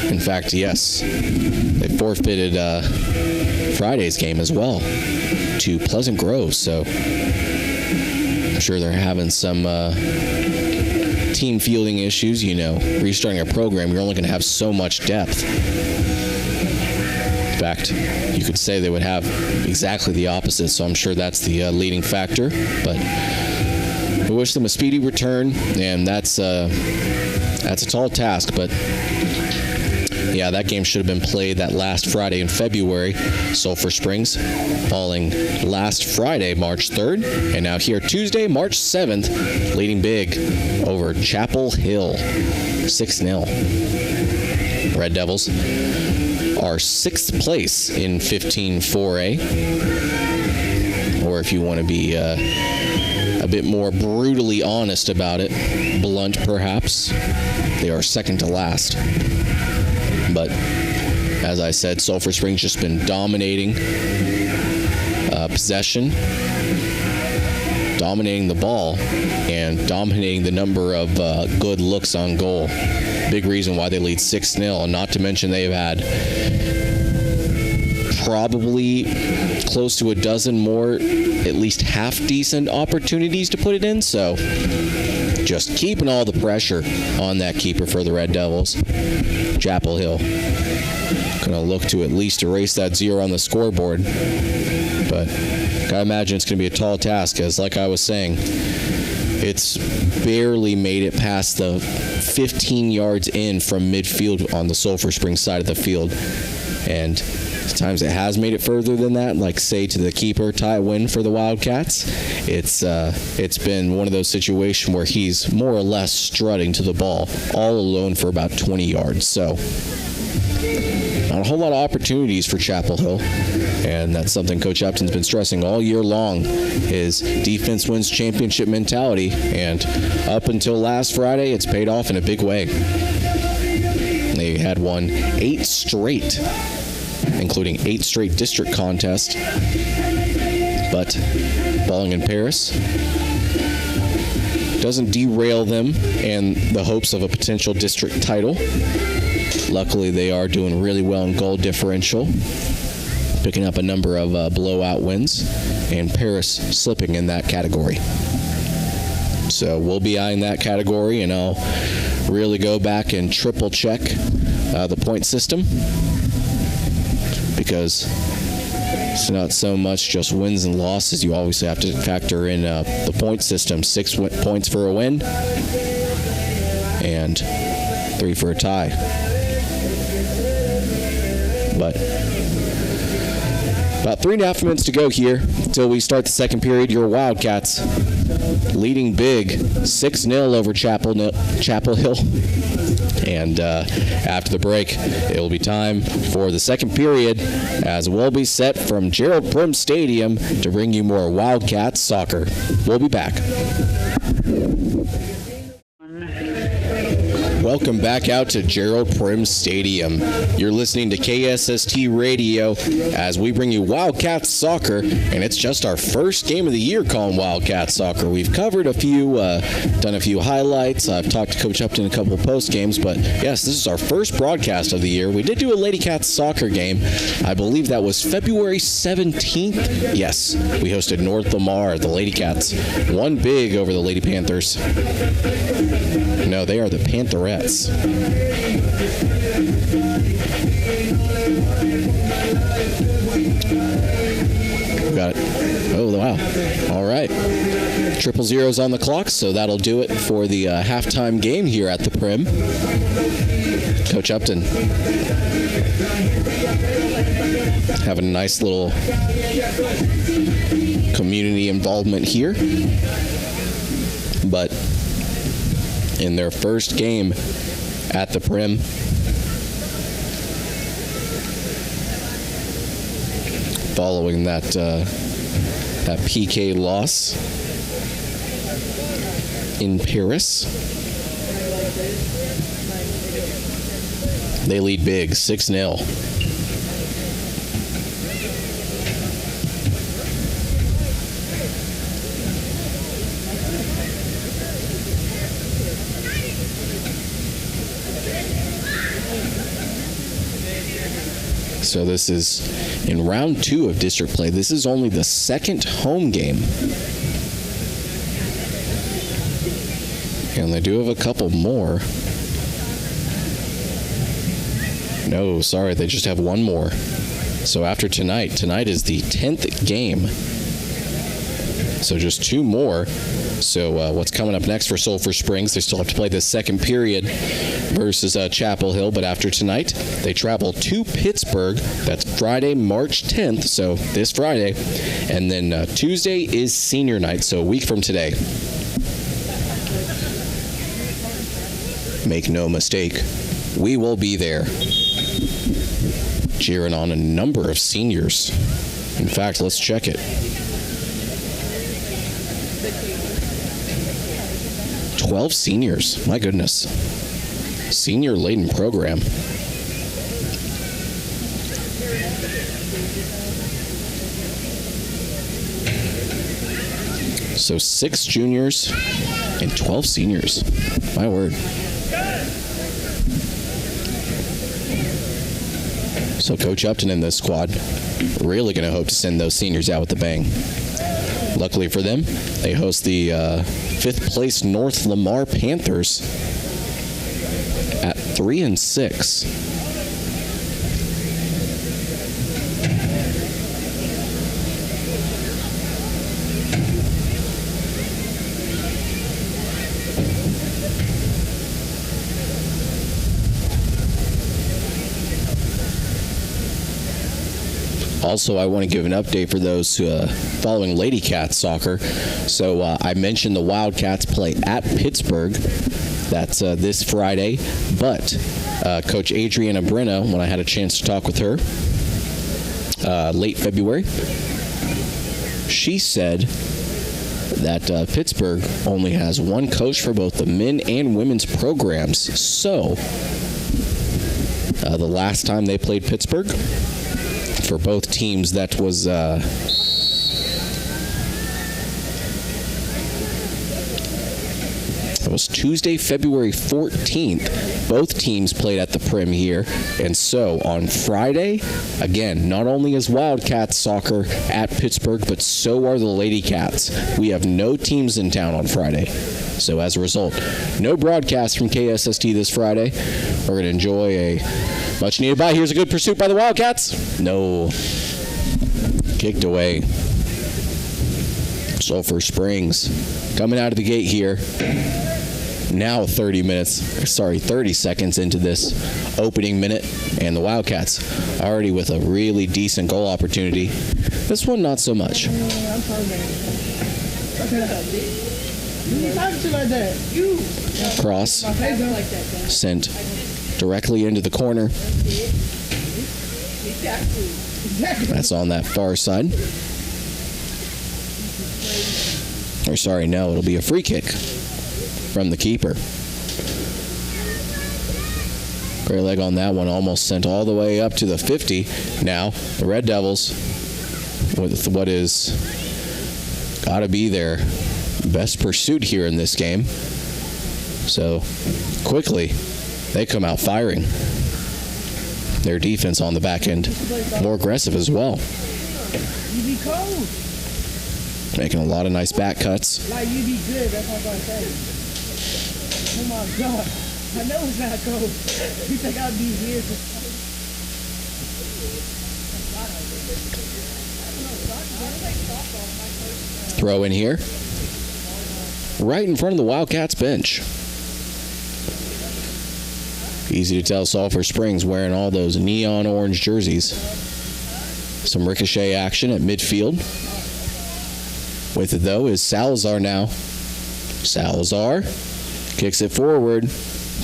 In fact, yes, they forfeited Friday's game as well to Pleasant Grove, so I'm sure they're having some team fielding issues. You know, restarting a program, you're only going to have so much depth. In fact, you could say they would have exactly the opposite, so I'm sure that's the leading factor. But we wish them a speedy return, and that's a tall task, but yeah, that game should have been played that last Friday in February. Sulphur Springs falling last Friday, March 3rd. And now here Tuesday, March 7th, leading big over Chapel Hill, 6-0. Red Devils are 6th place in 15-4A. Or if you want to be a bit more brutally honest about it, blunt perhaps, they are second to last. But as I said, Sulphur Springs just been dominating possession, dominating the ball, and dominating the number of good looks on goal. Big reason why they lead 6-0, and not to mention they've had probably close to a dozen more, at least half-decent opportunities to put it in, so just keeping all the pressure on that keeper for the Red Devils. Chapel Hill going to look to at least erase that 0 on the scoreboard. But I imagine it's going to be a tall task, as like I was saying, it's barely made it past the 15 yards in from midfield on the Sulphur Springs side of the field. And times it has made it further than that, like say to the keeper, tie win for the Wildcats. It's been one of those situations where he's more or less strutting to the ball all alone for about 20 yards. So not a whole lot of opportunities for Chapel Hill, and that's something Coach Upton's been stressing all year long, his defense wins championship mentality, and up until last Friday, it's paid off in a big way. They had won 8 straight, including 8 straight district contests, but Balling in Paris doesn't derail them and the hopes of a potential district title. Luckily, they are doing really well in goal differential, picking up a number of blowout wins, and Paris slipping in that category. So we'll be eyeing that category, and I'll really go back and triple check the point system, because it's not so much just wins and losses. You obviously have to factor in the point system. 6 points for a win and 3 for a tie. But about 3.5 minutes to go here until we start the second period. Your Wildcats leading big 6-0 over Chapel Hill. And after the break, it will be time for the second period, as we'll be set from Gerald Prim Stadium to bring you more Wildcats soccer. We'll be back. Welcome back out to Gerald Prim Stadium. You're listening to KSST Radio as we bring you Wildcats soccer, and it's just our first game of the year calling Wildcats soccer. We've covered a few, done a few highlights. I've talked to Coach Upton a couple of post games, but yes, this is our first broadcast of the year. We did do a Lady Cats soccer game. I believe that was February 17th. Yes, we hosted North Lamar. The Lady Cats won big over the Lady Panthers. No, they are the Pantherettes. Got it. Oh, wow. All right. 0-0's on the clock, so that'll do it for the halftime game here at the Prim. Coach Upton having a nice little community involvement here. But in their first game at the Prim, following that PK loss in Paris, they lead big 6-0. So this is in round 2 of district play. This is only the second home game. And they do have a couple more. No, sorry, they just have one more. So after tonight is the 10th game. So just 2 more. So what's coming up next for Sulphur Springs? They still have to play the second period versus Chapel Hill, but after tonight, they travel to Pittsburgh. That's Friday, March 10th, so this Friday. And then Tuesday is senior night, so a week from today. Make no mistake, we will be there, cheering on a number of seniors. In fact, let's check it. 12 seniors. My goodness. Senior-laden program. So 6 juniors and 12 seniors. My word. So Coach Upton and this squad really going to hope to send those seniors out with a bang. Luckily for them, they host the fifth place North Lamar Panthers at 3-6. Also, I want to give an update for those following Lady Cats soccer. So I mentioned the Wildcats play at Pittsburgh. That's this Friday. But Coach Adriana Brenna, when I had a chance to talk with her late February, she said that Pittsburgh only has one coach for both the men and women's programs. So the last time they played Pittsburgh, for both teams, that was Tuesday, February 14th. Both teams played at the Prim here. And so on Friday, again, not only is Wildcats soccer at Pittsburgh, but so are the Lady Cats. We have no teams in town on Friday. So as a result, no broadcast from KSST this Friday. We're going to enjoy a much needed bye. Here's a good pursuit by the Wildcats. No. Kicked away. Sulphur Springs coming out of the gate here. Now 30 seconds into this opening minute, and the Wildcats already with a really decent goal opportunity. This one, not so much. Cross sent directly into the corner. That's on that far side. Or sorry, no, it'll be a free kick from the keeper. Great leg on that one, almost sent all the way up to the 50. Now, the Red Devils, with what is got to be their best pursuit here in this game. So, quickly, they come out firing. Their defense on the back end, more aggressive as well. Making a lot of nice back cuts.
Like, you be good, that's what I'm going to say. Oh my God. I know it's not cold. You think I'll be here for...
Throw in here. Right in front of the Wildcats bench. Easy to tell Sulphur Springs wearing all those neon orange jerseys. Some ricochet action at midfield. With it, though, is Salazar now. Salazar kicks it forward,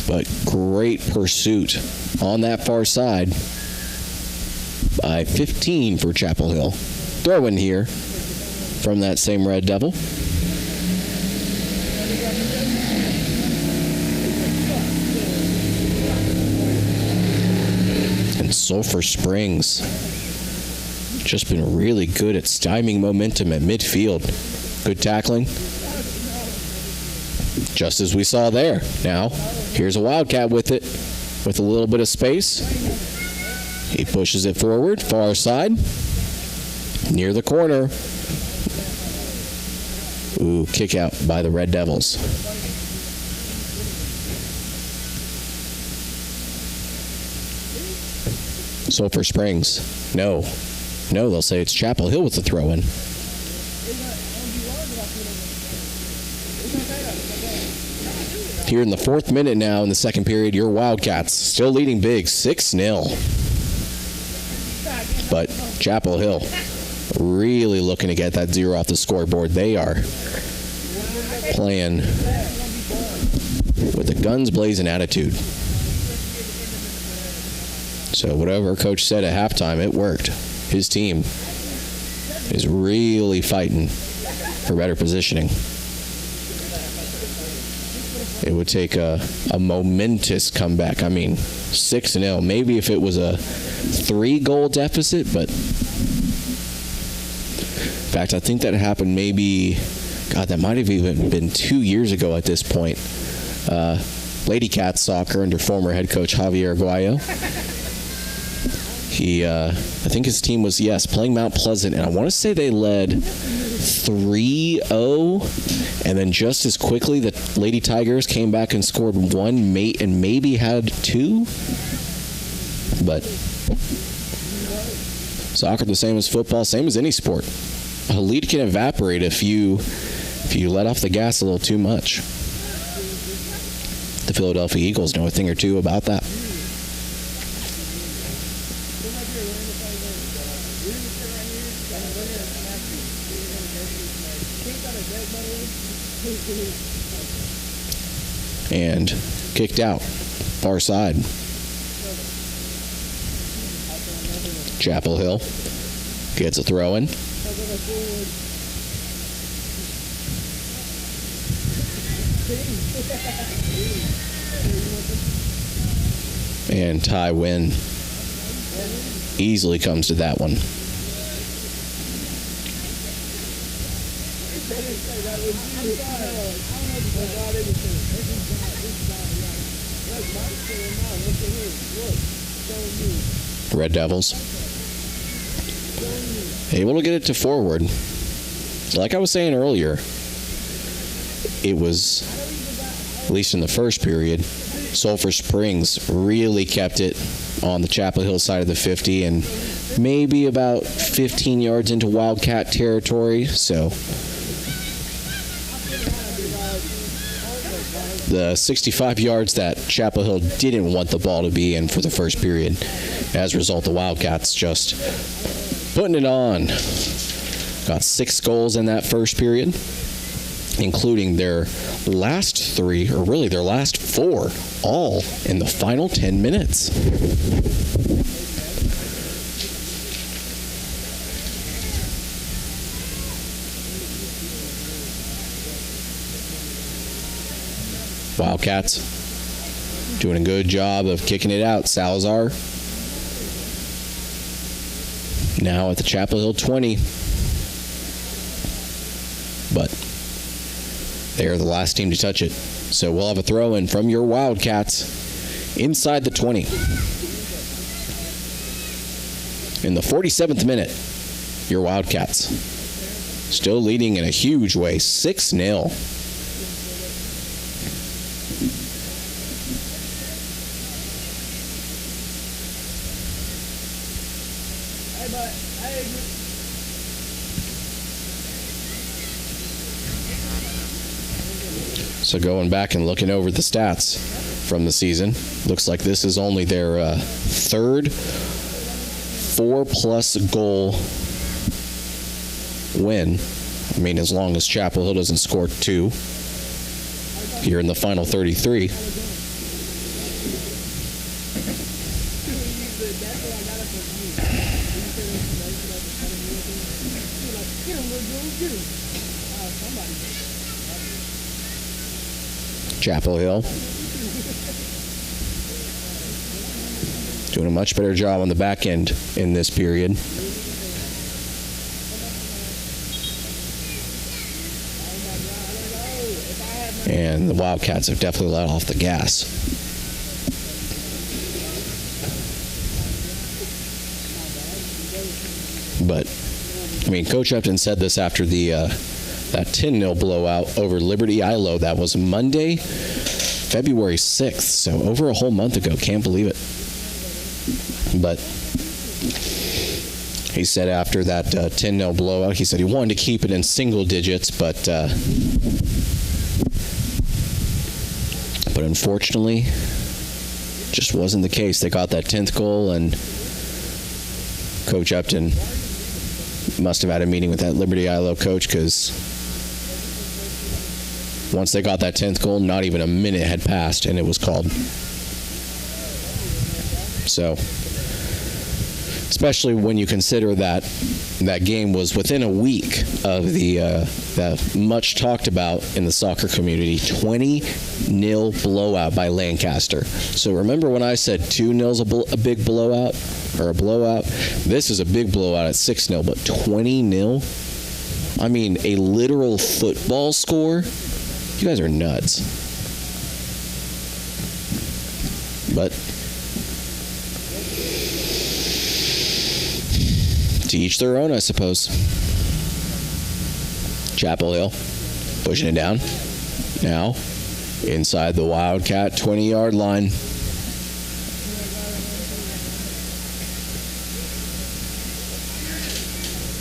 but great pursuit on that far side by 15 for Chapel Hill. Throw in here from that same Red Devil. And Sulphur Springs just been really good at stymieing momentum at midfield. Good tackling. Just as we saw there. Now, here's a Wildcat with it, with a little bit of space. He pushes it forward, far side, near the corner. Ooh, kick out by the Red Devils. Sulphur Springs, no, they'll say it's Chapel Hill with the throw-in. Here in the 4th minute now in the second period, your Wildcats still leading big, 6-0. But Chapel Hill really looking to get that 0 off the scoreboard. They are playing with a guns blazing attitude. So whatever coach said at halftime, it worked. His team is really fighting for better positioning. It would take a momentous comeback. I mean, 6-0. Maybe if it was a 3-goal deficit, but in fact, I think that happened maybe, God, that might have even been 2 years ago at this point. Lady Cats soccer under former head coach Javier Aguayo. I think his team was, playing Mount Pleasant, and I want to say they led 3-0, and then just as quickly the Lady Tigers came back and scored one, mate, and maybe had two. But soccer, the same as football, same as any sport. A lead can evaporate if you let off the gas a little too much. The Philadelphia Eagles know a thing or two about that. And kicked out, far side. Chapel Hill gets a throw in. And Ty Wynn easily comes to that one. Red Devils able to get it to forward. Like I was saying earlier, it was, at least in the first period, Sulphur Springs really kept it on the Chapel Hill side of the 50 and maybe about 15 yards into Wildcat territory. So the 65 yards that Chapel Hill didn't want the ball to be in for the first period. As a result, the Wildcats just putting it on. Got 6 goals in that first period, including their last 3, or really their last 4, all in the final 10 minutes. Wildcats doing a good job of kicking it out. Salazar now at the Chapel Hill 20. But they are the last team to touch it. So we'll have a throw in from your Wildcats inside the 20. In the 47th minute, your Wildcats still leading in a huge way, 6-0. So going back and looking over the stats from the season, looks like this is only their third 4+ goal win. I mean, as long as Chapel Hill doesn't score 2 here in the final 33. Chapel Hill doing a much better job on the back end in this period. And the Wildcats have definitely let off the gas. But, I mean, Coach Upton said this after the that 10-0 blowout over Liberty Ilo. That was Monday, February 6th, so over a whole month ago. Can't believe it. But he said after that 10-0 blowout, he said he wanted to keep it in single digits, but unfortunately, just wasn't the case. They got that 10th goal, and Coach Upton must have had a meeting with that Liberty Ilo coach, because once they got that 10th goal, not even a minute had passed, and it was called. So, especially when you consider that that game was within a week of the much talked about in the soccer community 20-0 blowout by Lancaster. So remember when I said 2-0's a big blowout, or a blowout? This is a big blowout at 6-0, but 20-0? I mean, a literal football score? You guys are nuts. But to each their own, I suppose. Chapel Hill pushing it down. Now inside the Wildcat 20-yard line.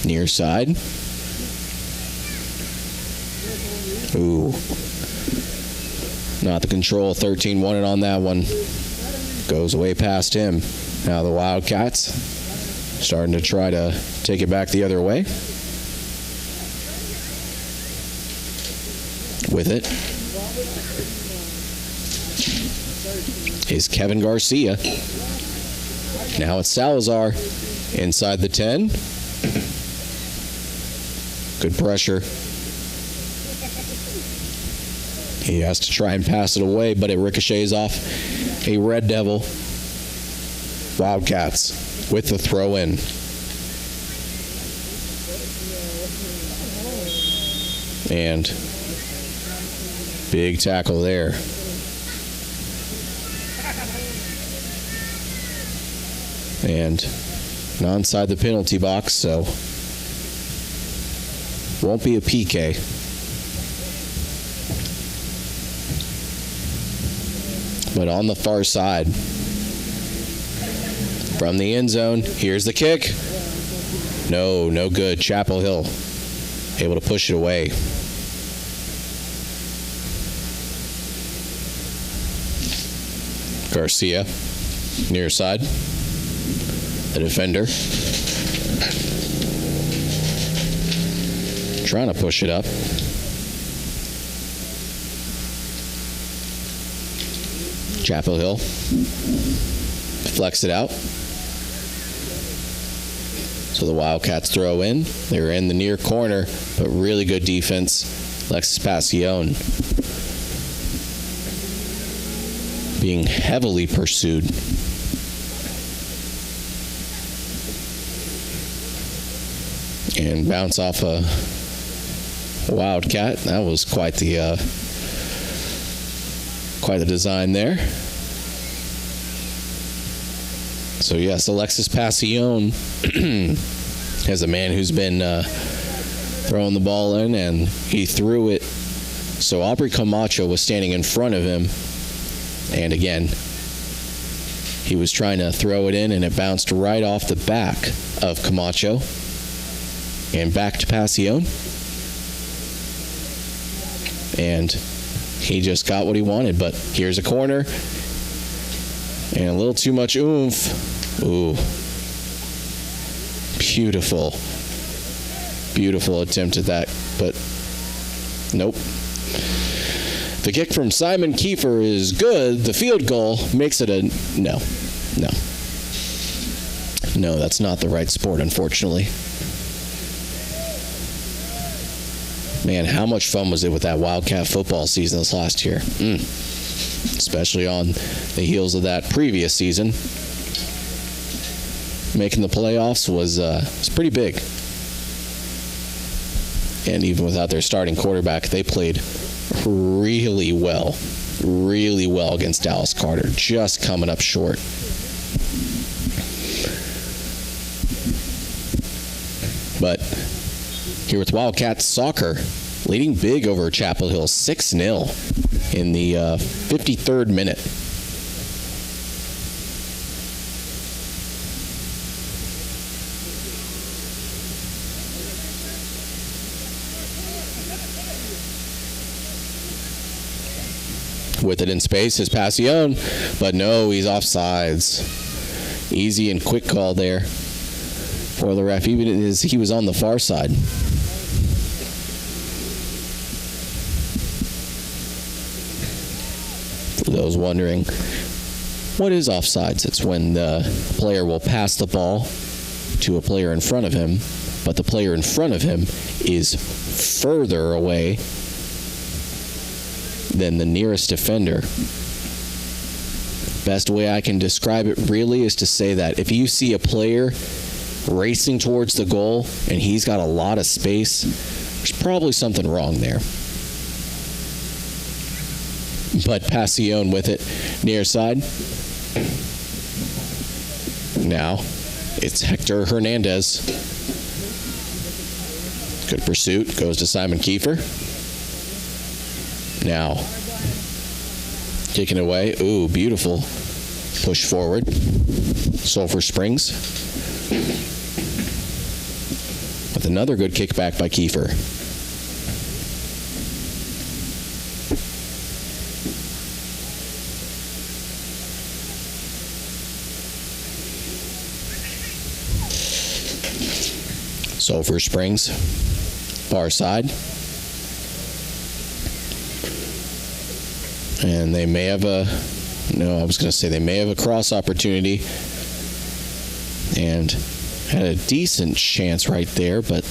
Near side. Ooh. Not the control. 13 wanted on that one. Goes way past him. Now the Wildcats starting to try to take it back the other way. With it is Kevin Garcia. Now it's Salazar inside the 10. Good pressure. He has to try and pass it away, but it ricochets off a Red Devil. Wildcats with the throw in. And big tackle there. And not inside the penalty box, so won't be a PK. But on the far side, from the end zone, here's the kick. No good. Chapel Hill able to push it away. Garcia, near side. The defender trying to push it up. Chapel Hill flex it out. So the Wildcats throw in. They're in the near corner, but really good defense. Alexis Passion being heavily pursued. And bounce off a Wildcat. That was quite the design there. So yes, Alexis Passion is a man who's been throwing the ball in, and he threw it. So Aubrey Camacho was standing in front of him, and again, he was trying to throw it in, and it bounced right off the back of Camacho and back to Passion. And he just got what he wanted, but here's a corner and a little too much oomph. Ooh. Beautiful attempt at that, but nope. The kick from Simon Kiefer is good. The field goal makes it a no. No, that's not the right sport, unfortunately. Man, how much fun was it with that Wildcat football season this last year? Especially on the heels of that previous season. Making the playoffs was pretty big. And even without their starting quarterback, they played really well against Dallas Carter, just coming up short. But here with Wildcats soccer, leading big over Chapel Hill, 6-0 in the 53rd minute. With it in space is Passion, but no, he's offsides. Easy and quick call there for the ref, even as he was on the far side. For those wondering, what is offsides? It's when the player will pass the ball to a player in front of him, but the player in front of him is further away than the nearest defender. Best way I can describe it really is to say that if you see a player racing towards the goal and he's got a lot of space, there's probably something wrong there. But Passion with it near side. Now it's Hector Hernandez. Good pursuit. Goes to Simon Kiefer. Now, kicking away. Ooh, beautiful. Push forward. Sulphur Springs. With another good kickback by Kiefer. Sulphur Springs, far side. And they may have they may have a cross opportunity and had a decent chance right there, but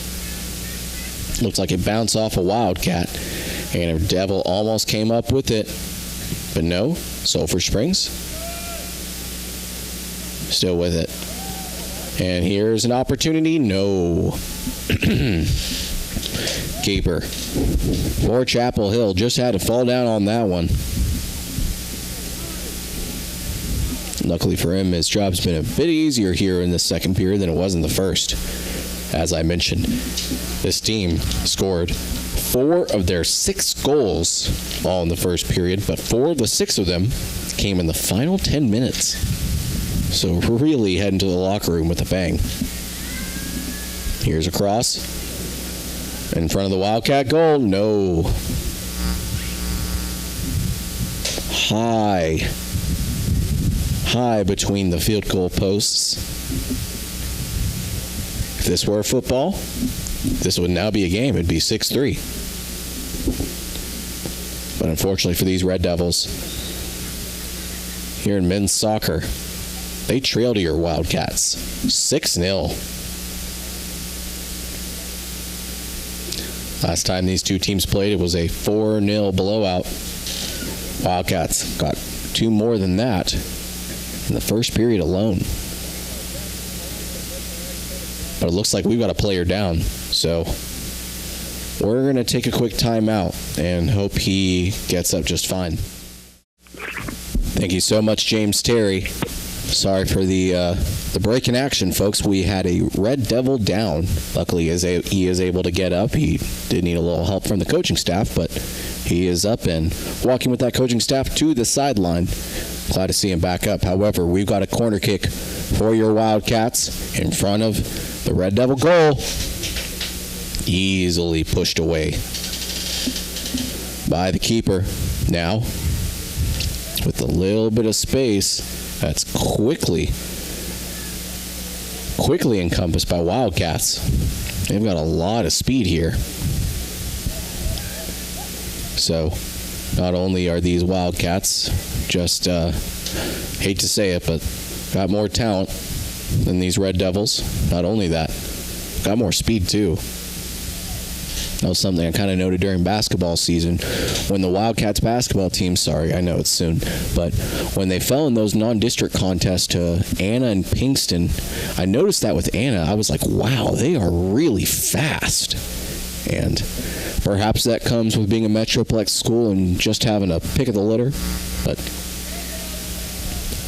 looked like it bounced off a Wildcat, and a Devil almost came up with it, but no, Sulphur Springs still with it. And here's an opportunity. No. Keeper. Poor Chapel Hill just had to fall down on that one. Luckily for him, his job's been a bit easier here in the second period than it was in the first. As I mentioned, this team scored 4 of their 6 goals all in the first period, but 4 of the 6 of them came in the final 10 minutes. So really heading to the locker room with a bang. Here's a cross. In front of the Wildcat goal. No. High between the field goal posts. If this were football, this would now be a game. It'd be 6-3. But unfortunately for these Red Devils, here in men's soccer, they trail to your Wildcats 6-0. Last time these two teams played, it was a 4-0 blowout. Wildcats got 2 more than that in the first period alone. But it looks like we've got a player down. So we're going to take a quick timeout and hope he gets up just fine. Thank you so much, James Terry. Sorry for the break in action, folks. We had a Red Devil down. Luckily, he is able to get up. He did need a little help from the coaching staff, but he is up and walking with that coaching staff to the sideline. Glad to see him back up. However, we've got a corner kick for your Wildcats in front of the Red Devil goal. Easily pushed away by the keeper. Now, with a little bit of space, that's quickly encompassed by Wildcats. They've got a lot of speed here. So, not only are these Wildcats just, hate to say it, but got more talent than these Red Devils. Not only that, got more speed too. That was something I kind of noted during basketball season when the Wildcats basketball team, sorry, I know it's soon, but when they fell in those non-district contests to Anna and Pinkston, I noticed that with Anna. I was like, wow, they are really fast. And perhaps that comes with being a Metroplex school and just having a pick of the litter, but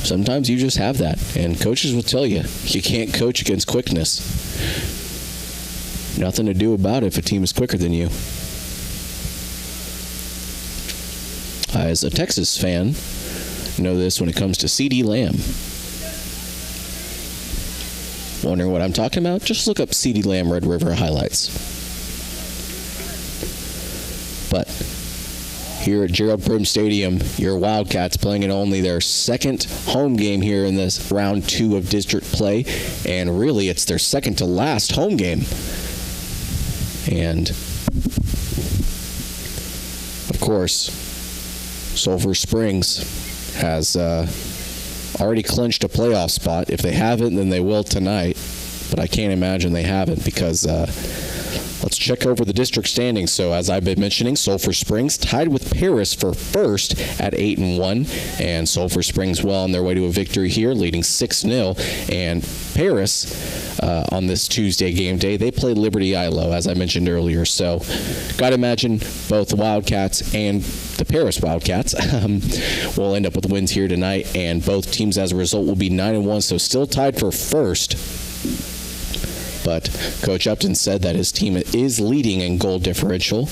sometimes you just have that. And coaches will tell you, you can't coach against quickness. Nothing to do about it if a team is quicker than you. As a Texas fan, you know this when it comes to C.D. Lamb. Wondering what I'm talking about? Just look up C.D. Lamb Red River highlights. But here at Gerald Prim Stadium, your Wildcats playing in only their second home game here in this round 2 of district play, and really it's their second to last home game. And of course, Sulphur Springs has already clinched a playoff spot. If they haven't, then they will tonight, but I can't imagine they haven't, because let's check over the district standings. So as I've been mentioning, Sulphur Springs tied with Paris for first at 8-1, and Sulphur Springs well on their way to a victory here, leading 6-0. And Paris, on this Tuesday game day, they played Liberty Ilo, as I mentioned earlier. So got to imagine both the Wildcats and the Paris Wildcats will end up with wins here tonight, and both teams as a result will be 9-1, so still tied for first. But Coach Upton said that his team is leading in goal differential.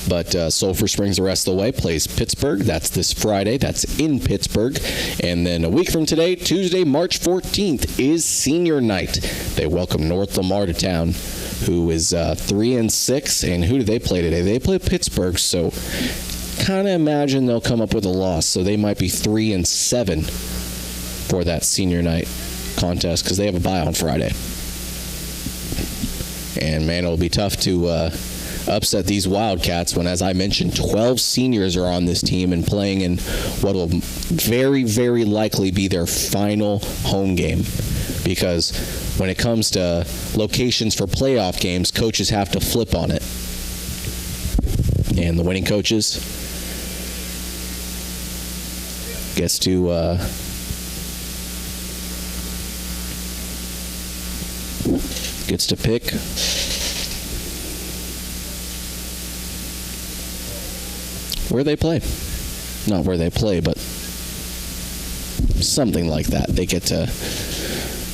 But Sulphur Springs the rest of the way plays Pittsburgh. That's this Friday. That's in Pittsburgh. And then a week from today, Tuesday, March 14th, is senior night. They welcome North Lamar to town, who is 3-6. And who do they play today? They play Pittsburgh, so kind of imagine they'll come up with a loss. So they might be 3-7 for that senior night contest because they have a bye on Friday. And, man, it'll be tough to upset these Wildcats when, as I mentioned, 12 seniors are on this team and playing in what will very, very likely be their final home game. Because when it comes to locations for playoff games, coaches have to flip on it. And the winning coaches gets to pick where they play. Not where they play, but something like that. They get to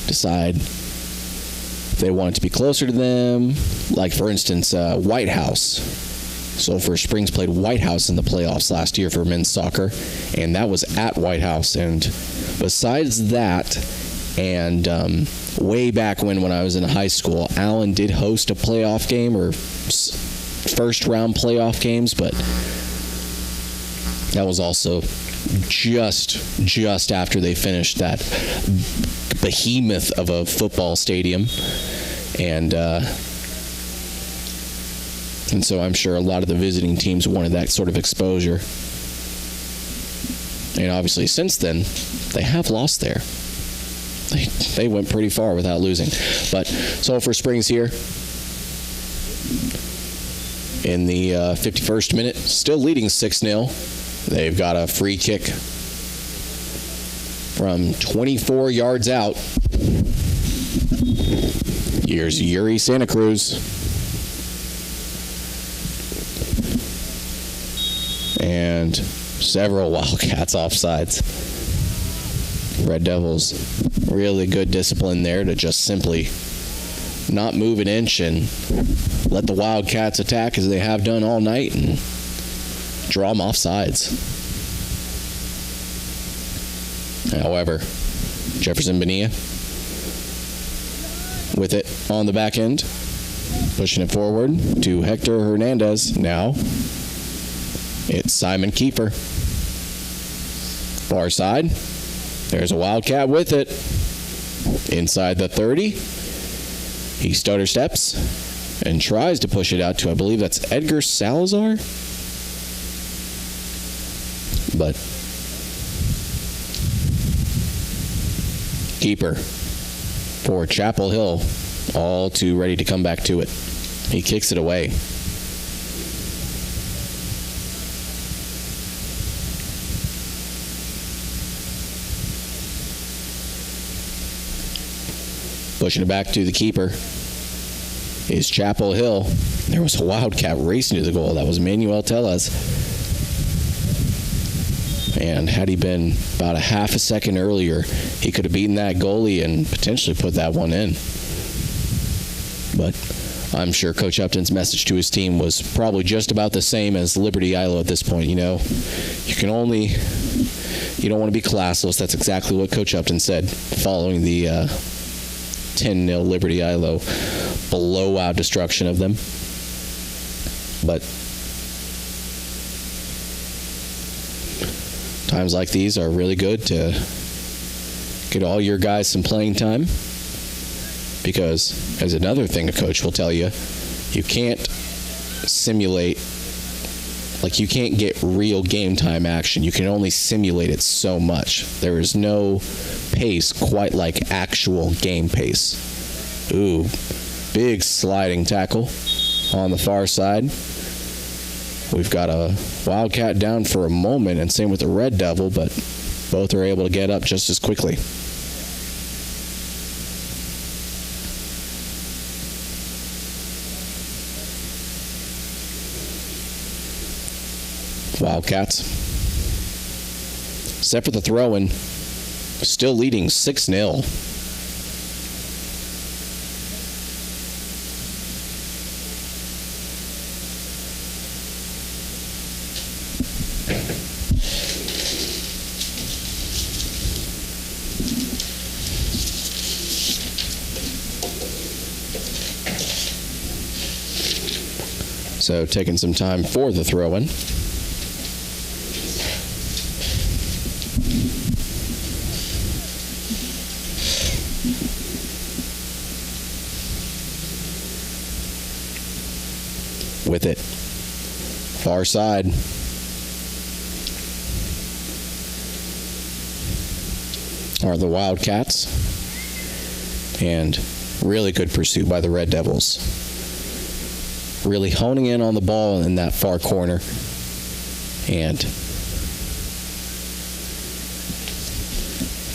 decide if they want it to be closer to them. Like, for instance, White House. Sulphur Springs played White House in the playoffs last year for men's soccer, and that was at White House. And besides that, and way back when I was in high school, Allen did host a playoff game or first-round playoff games, but that was also just after they finished that behemoth of a football stadium. And so I'm sure a lot of the visiting teams wanted that sort of exposure. And obviously since then, they have lost there. They went pretty far without losing. But Sulphur Springs here in the 51st minute, still leading 6-0. They've got a free kick from 24 yards out. Here's Yuri Santa Cruz. And several Wildcats offsides. Red Devils, really good discipline there to just simply not move an inch and let the Wildcats attack as they have done all night and draw them off sides. However, Jefferson Bonilla with it on the back end, pushing it forward to Hector Hernandez. Now it's Simon Kiefer. Far side. There's a Wildcat with it. Inside the 30. He stutter steps and tries to push it out to, I believe that's Edgar Salazar. But keeper for Chapel Hill, all too ready to come back to it. He kicks it away. Pushing it back to the keeper is Chapel Hill. There was a Wildcat racing to the goal. That was Manuel Tellez. And had he been about a half a second earlier, he could have beaten that goalie and potentially put that one in. But I'm sure Coach Upton's message to his team was probably just about the same as Liberty Ilo at this point. You know, you don't want to be classless. That's exactly what Coach Upton said following the 10-0 Liberty Ilo blowout destruction of them. But times like these are really good to get all your guys some playing time, because as another thing a coach will tell you, you can't simulate, like you can't get real game time action. You can only simulate it so much. There is no pace quite like actual game pace. Ooh, big sliding tackle on the far side. We've got a Wildcat down for a moment, and same with the Red Devil, but both are able to get up just as quickly. Wildcats set for the throw-in. Still leading 6-0. So taking some time for the throw-in. With it, far side. Are the Wildcats. And really good pursuit by the Red Devils. Really honing in on the ball in that far corner. And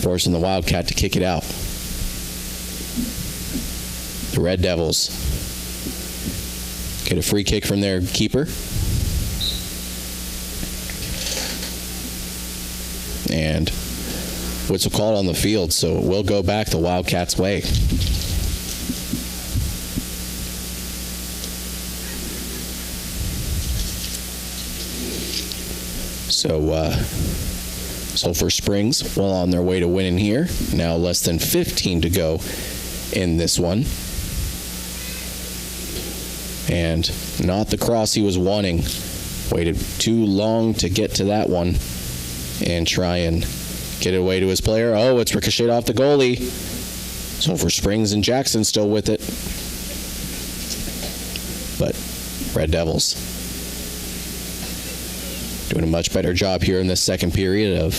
forcing the Wildcat to kick it out. The Red Devils get a free kick from their keeper. And whistle called on the field, so it will go back the Wildcats' way. So Sulphur Springs well on their way to winning here. Now less than 15 to go in this one. And not the cross he was wanting. Waited too long to get to that one and try and get it away to his player. Oh, it's ricocheted off the goalie. Sulphur Springs and Jackson still with it. But Red Devils doing a much better job here in this second period of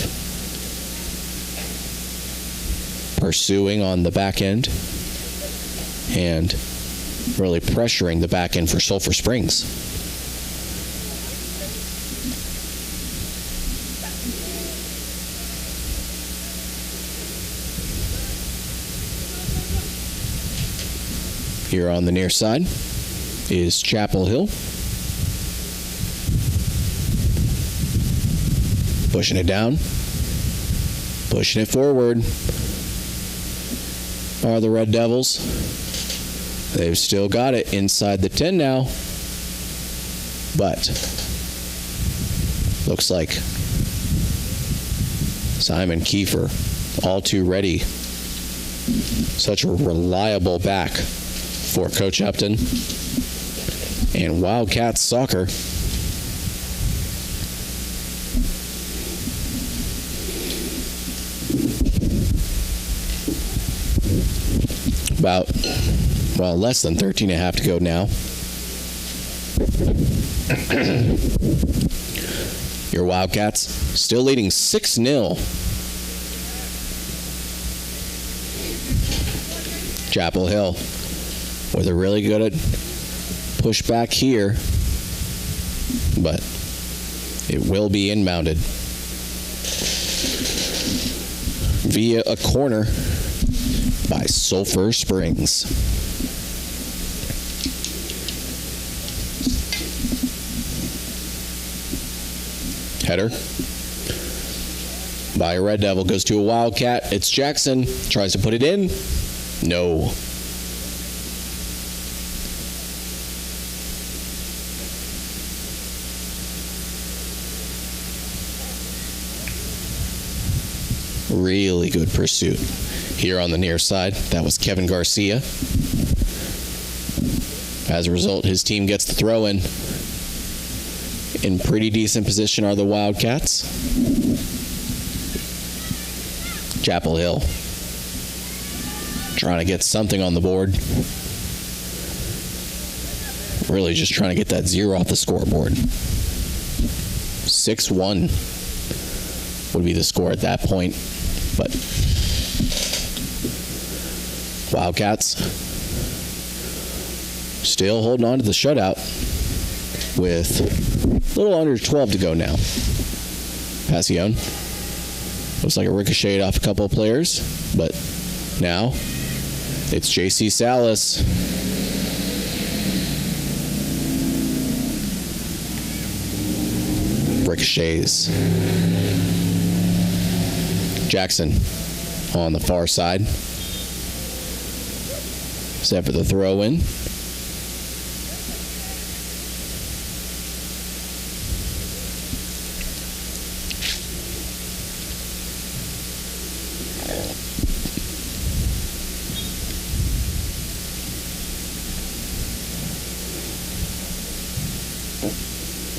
pursuing on the back end and really pressuring the back end for Sulphur Springs. Here on the near side is Chapel Hill. Pushing it down. Pushing it forward. Are the Red Devils. They've still got it inside the 10 now. But looks like Simon Kiefer all too ready. Such a reliable back for Coach Upton and Wildcats soccer. About, well, less than 13 and a half to go now. Your Wildcats still leading 6-0. Chapel Hill with a really good push back here, but it will be inbounded via a corner by Sulphur Springs. Header by a Red Devil goes to a Wildcat. It's Jackson, tries to put it in. No. Really good pursuit here on the near side. That was Kevin Garcia. As a result, his team gets the throw in. In pretty decent position are the Wildcats. Chapel Hill trying to get something on the board. Really just trying to get that 0 off the scoreboard. 6-1 would be the score at that point. But Wildcats still holding on to the shutout with a little under 12 to go now. Passion looks like a ricochet off a couple of players, but now it's J.C. Salas. Ricochets Jackson on the far side. Set for the throw in.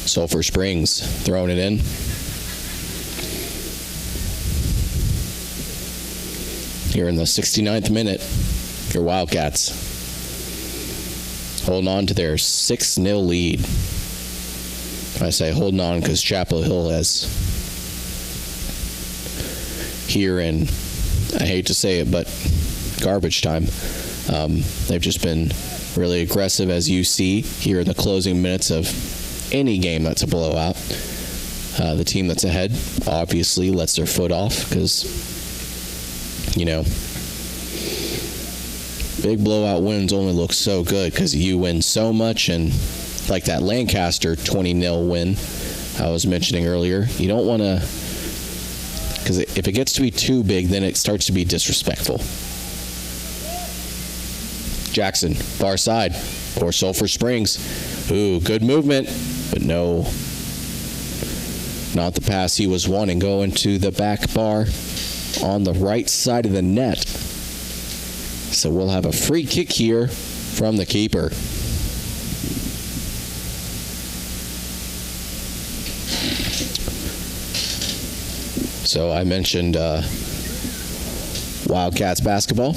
Sulphur Springs throwing it in. Here in the 69th minute, your Wildcats holding on to their 6-0 lead. I say holding on because Chapel Hill has, here in, I hate to say it, but garbage time, they've just been really aggressive, as you see here in the closing minutes of any game that's a blowout. The team that's ahead obviously lets their foot off because, you know, big blowout wins only look so good because you win so much. And like that Lancaster 20-0 win I was mentioning earlier, you don't want to, because if it gets to be too big, then it starts to be disrespectful. Jackson, far side for Sulphur Springs. Ooh, good movement, but no, not the pass he was wanting. Going to the back bar on the right side of the net. So we'll have a free kick here from the keeper. So I mentioned Wildcats basketball.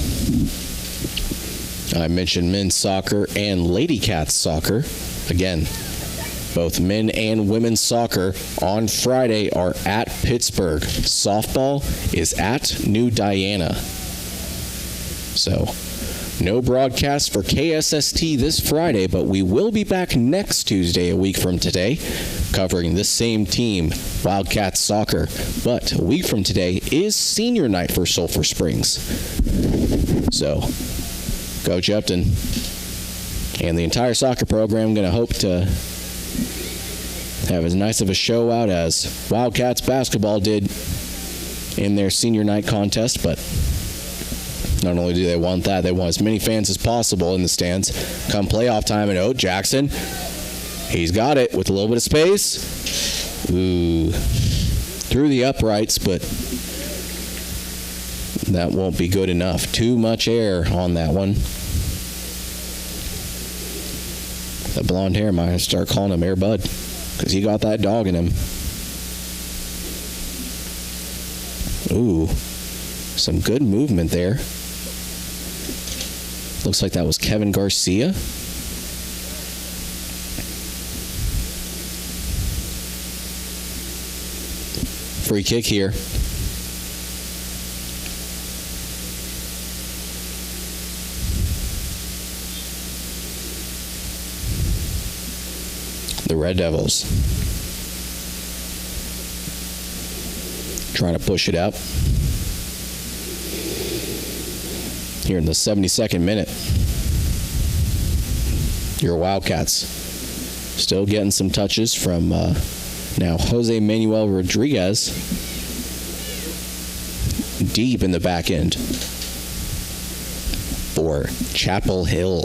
I mentioned men's soccer and Lady Cats soccer. Again, both men and women's soccer on Friday are at Pittsburgh. Softball is at New Diana. So, no broadcast for KSST this Friday, but we will be back next Tuesday, a week from today, covering this same team, Wildcats soccer. But a week from today is senior night for Sulphur Springs. So, Coach Upton and the entire soccer program going to hope to have as nice of a show out as Wildcats basketball did in their senior night contest. But not only do they want that, they want as many fans as possible in the stands come playoff time. And Jackson, he's got it with a little bit of space. Ooh, through the uprights, but that won't be good enough. Too much air on that one. That blonde hair might start calling him Air Bud because he got that dog in him. Ooh, some good movement there. Looks like that was Kevin Garcia. Free kick here. The Red Devils trying to push it up. Here in the 72nd minute, your Wildcats still getting some touches from now Jose Manuel Rodriguez deep in the back end for Chapel Hill.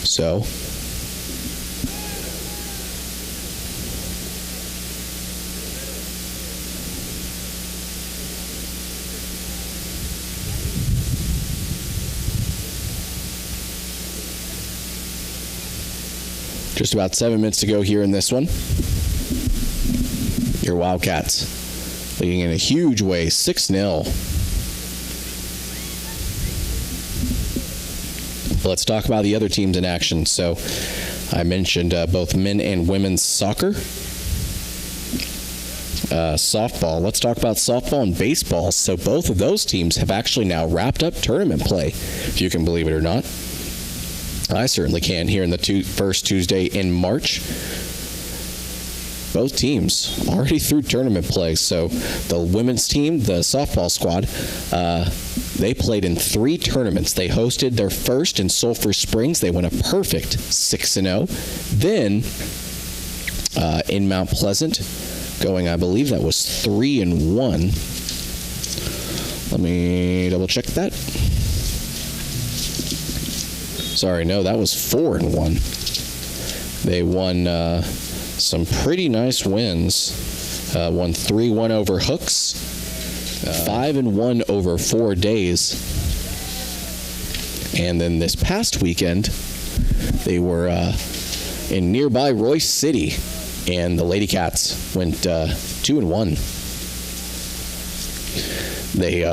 So, just about 7 minutes to go here in this one. Your Wildcats leading in a huge way, 6-0. Let's talk about the other teams in action. So I mentioned both men and women's soccer. Softball. Let's talk about softball and baseball. So both of those teams have actually now wrapped up tournament play, if you can believe it or not. I certainly can here in the first Tuesday in March. Both teams already through tournament play. So the women's team, the softball squad, They played in 3 tournaments. They hosted their first in Sulphur Springs. They went a perfect 6-0. Then in Mount Pleasant, going, I believe that was 3-1. Let me double check that. Sorry, no, that was 4-1. They won some pretty nice wins. Won 3-1 over Hooks, 5-1 over 4 days. And then this past weekend, they were in nearby Royce City, and the Lady Cats went 2-1. They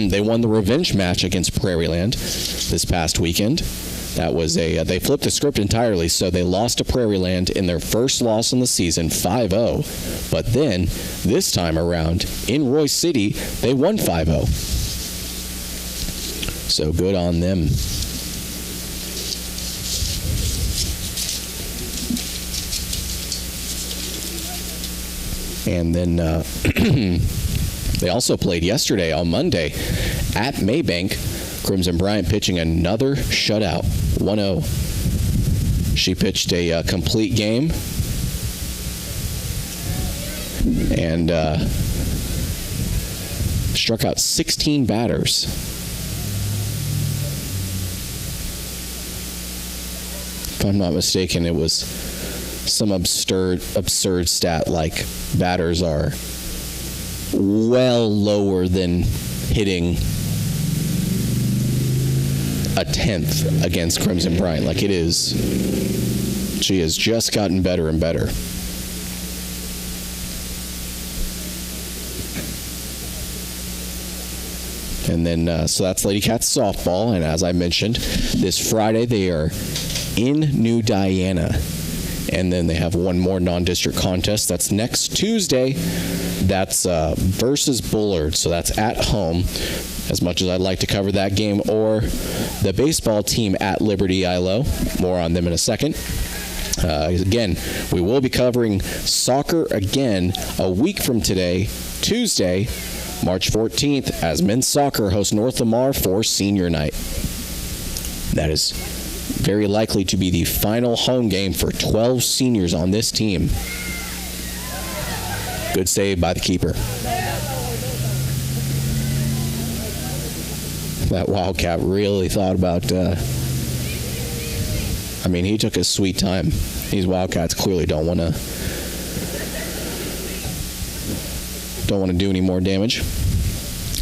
they won the revenge match against Prairieland this past weekend. That was they flipped the script entirely, so they lost to Prairieland in their first loss in the season, 5-0. But then, this time around, in Royce City, they won 5-0. So good on them. And then they also played yesterday on Monday at Maybank. Crimson Bryant pitching another shutout, 1-0. She pitched a complete game and struck out 16 batters. If I'm not mistaken, it was some absurd stat like batters are well lower than hitting a 10th against Crimson Bryant. Like it is, she has just gotten better and better. And then, so that's Lady Cats softball. And as I mentioned, this Friday they are in New Diana. And then they have one more non-district contest. That's next Tuesday. That's versus Bullard. So that's at home. As much as I'd like to cover that game, or the baseball team at Liberty ILO. More on them in a second. Again, we will be covering soccer again a week from today, Tuesday, March 14th, as men's soccer hosts North Lamar for senior night. That is very likely to be the final home game for 12 seniors on this team. Good save by the keeper. That Wildcat really thought about, he took his sweet time. These Wildcats clearly don't want to do any more damage.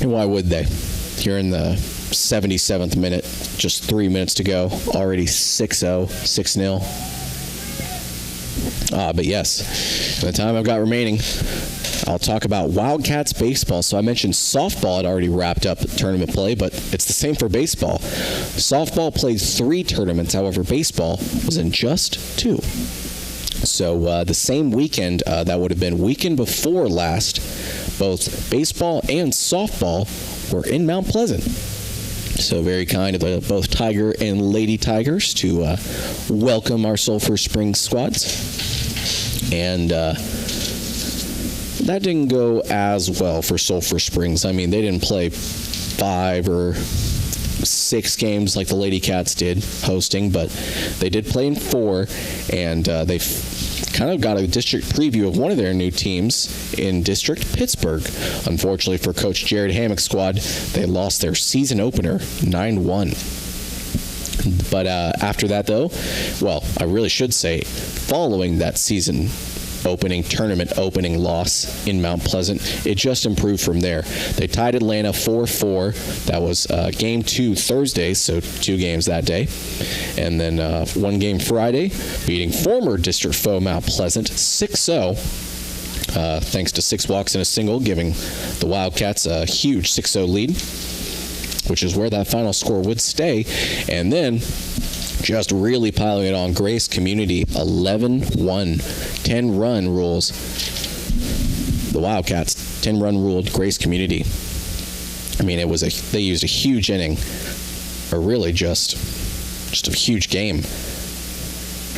And why would they? Here in the 77th minute, just 3 minutes to go, already 6-0, 6-0. But yes, in the time I've got remaining, I'll talk about Wildcats baseball. So I mentioned softball had already wrapped up tournament play, but it's the same for baseball. Softball played 3 tournaments. However, baseball was in just 2. So the same weekend, that would have been weekend before last, both baseball and softball were in Mount Pleasant. So very kind of both Tiger and Lady Tigers to welcome our Sulphur Springs squads. And that didn't go as well for Sulphur Springs. They didn't play 5 or 6 games like the Lady Cats did hosting, but they did play in 4, and they kind of got a district preview of one of their new teams in District Pittsburgh. Unfortunately for Coach Jared Hammock's squad, they lost their season opener 9-1. But after that, though, well, I really should say, following that season tournament opening loss in Mount Pleasant, it just improved from there. They tied Atlanta 4-4. That was game 2 Thursday, so 2 games that day. And then 1 game Friday, beating former district foe Mount Pleasant 6-0. Thanks to 6 walks and a single, giving the Wildcats a huge 6-0 lead, which is where that final score would stay. And then just really piling it on Grace Community, 11-1, 10-run rules. The Wildcats 10-run ruled Grace Community. They used a huge inning, or really just a huge game.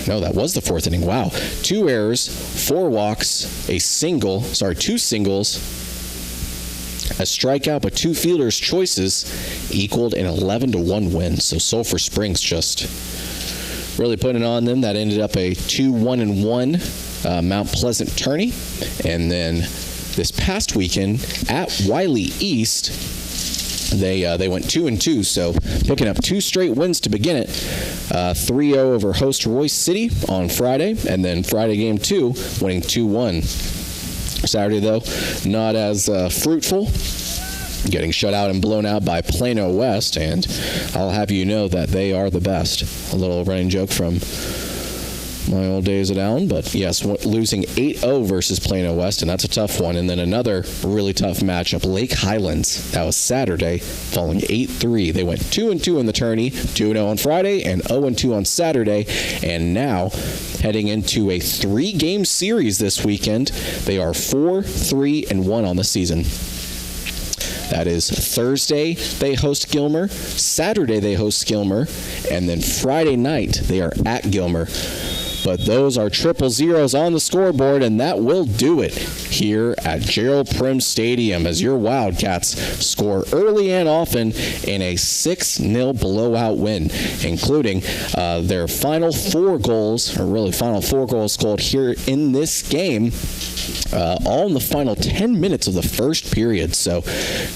No, that was the 4th inning. Wow. 2 errors, 4 walks, 2 singles, a strikeout, but 2 fielders' choices equaled an 11-1 win. So Sulphur Springs just really putting it on them. That ended up a 2-1-1 Mount Pleasant tourney. And then this past weekend at Wiley East, they went 2-2, so picking up 2 straight wins to begin it. 3-0 over host Royce City on Friday, and then Friday game 2 winning 2-1. Saturday, though, not as fruitful, getting shut out and blown out by Plano West, and I'll have you know that they are the best. A little running joke from my old days at Allen, but yes, losing 8-0 versus Plano West, and that's a tough one. And then another really tough matchup, Lake Highlands. That was Saturday, falling 8-3. They went 2-2 in the tourney, 2-0 on Friday, and 0-2 on Saturday, and now heading into a 3-game series this weekend. They are 4-3-1 on the season. That is Thursday, they host Gilmer. Saturday, they host Gilmer. And then Friday night, they are at Gilmer. But those are 000s on the scoreboard, and that will do it here at Gerald Prim Stadium as your Wildcats score early and often in a 6-0 blowout win, including their final 4 goals, or really final 4 goals scored here in this game, all in the final 10 minutes of the first period. So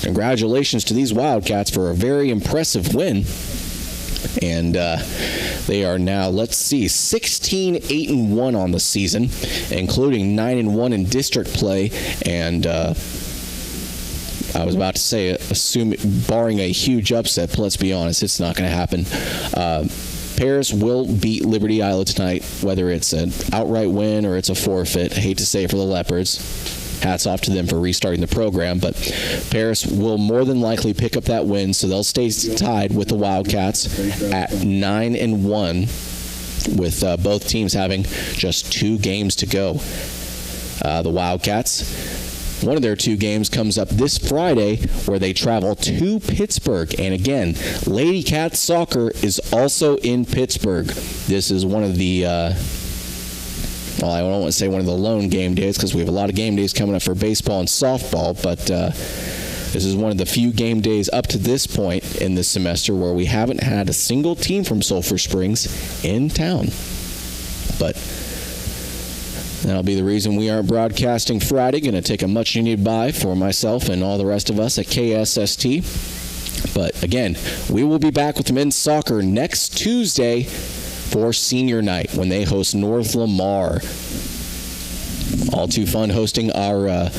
congratulations to these Wildcats for a very impressive win. And they are now, 16-8-1 on the season, including 9-1 in district play. And I was about to say, barring a huge upset, but let's be honest, it's not going to happen. Paris will beat Liberty Island tonight, whether it's an outright win or it's a forfeit. I hate to say it for the Leopards. Hats off to them for restarting the program, but Paris will more than likely pick up that win, so they'll stay tied with the Wildcats at 9-1, with both teams having just 2 games to go. The Wildcats, one of their 2 games comes up this Friday, where they travel to Pittsburgh. And again, Lady Cat Soccer is also in Pittsburgh. This is one of the well, I don't want to say one of the lone game days, because we have a lot of game days coming up for baseball and softball, but this is one of the few game days up to this point in this semester where we haven't had a single team from Sulphur Springs in town. But that'll be the reason we aren't broadcasting Friday. Going to take a much-needed bye for myself and all the rest of us at KSST. But again, we will be back with men's soccer next Tuesday for senior night when they host North Lamar. All too fun hosting our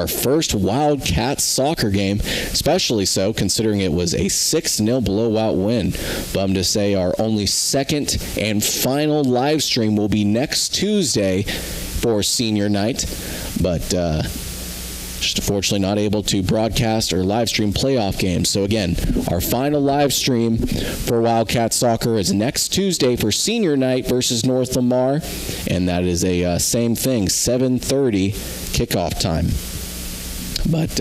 first Wildcat soccer game, especially so considering it was a 6-0 blowout win. Bummed to say our only second and final live stream will be next Tuesday for senior night, but just unfortunately not able to broadcast or live stream playoff games. So again, our final live stream for Wildcat Soccer is next Tuesday for senior night versus North Lamar, and that is a same thing, 7:30 kickoff time. But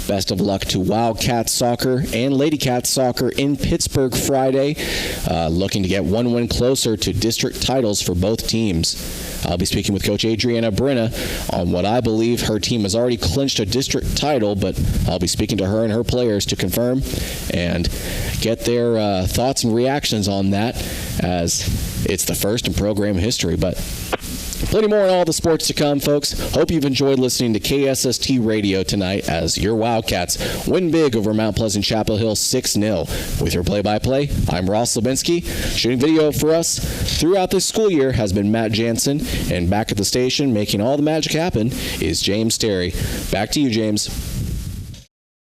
best of luck to Wildcat Soccer and Lady Cat Soccer in Pittsburgh Friday, looking to get one win closer to district titles for both teams. I'll be speaking with Coach Adriana Brenna on what I believe her team has already clinched a district title, but I'll be speaking to her and her players to confirm and get their thoughts and reactions on that, as it's the first in program history. But plenty more on all the sports to come, folks. Hope you've enjoyed listening to KSST Radio tonight as your Wildcats win big over Mount Pleasant Chapel Hill 6-0. With your play-by-play, I'm Ross Lebinsky. Shooting video for us throughout this school year has been Matt Jansen, and back at the station making all the magic happen is James Terry. Back to you, James.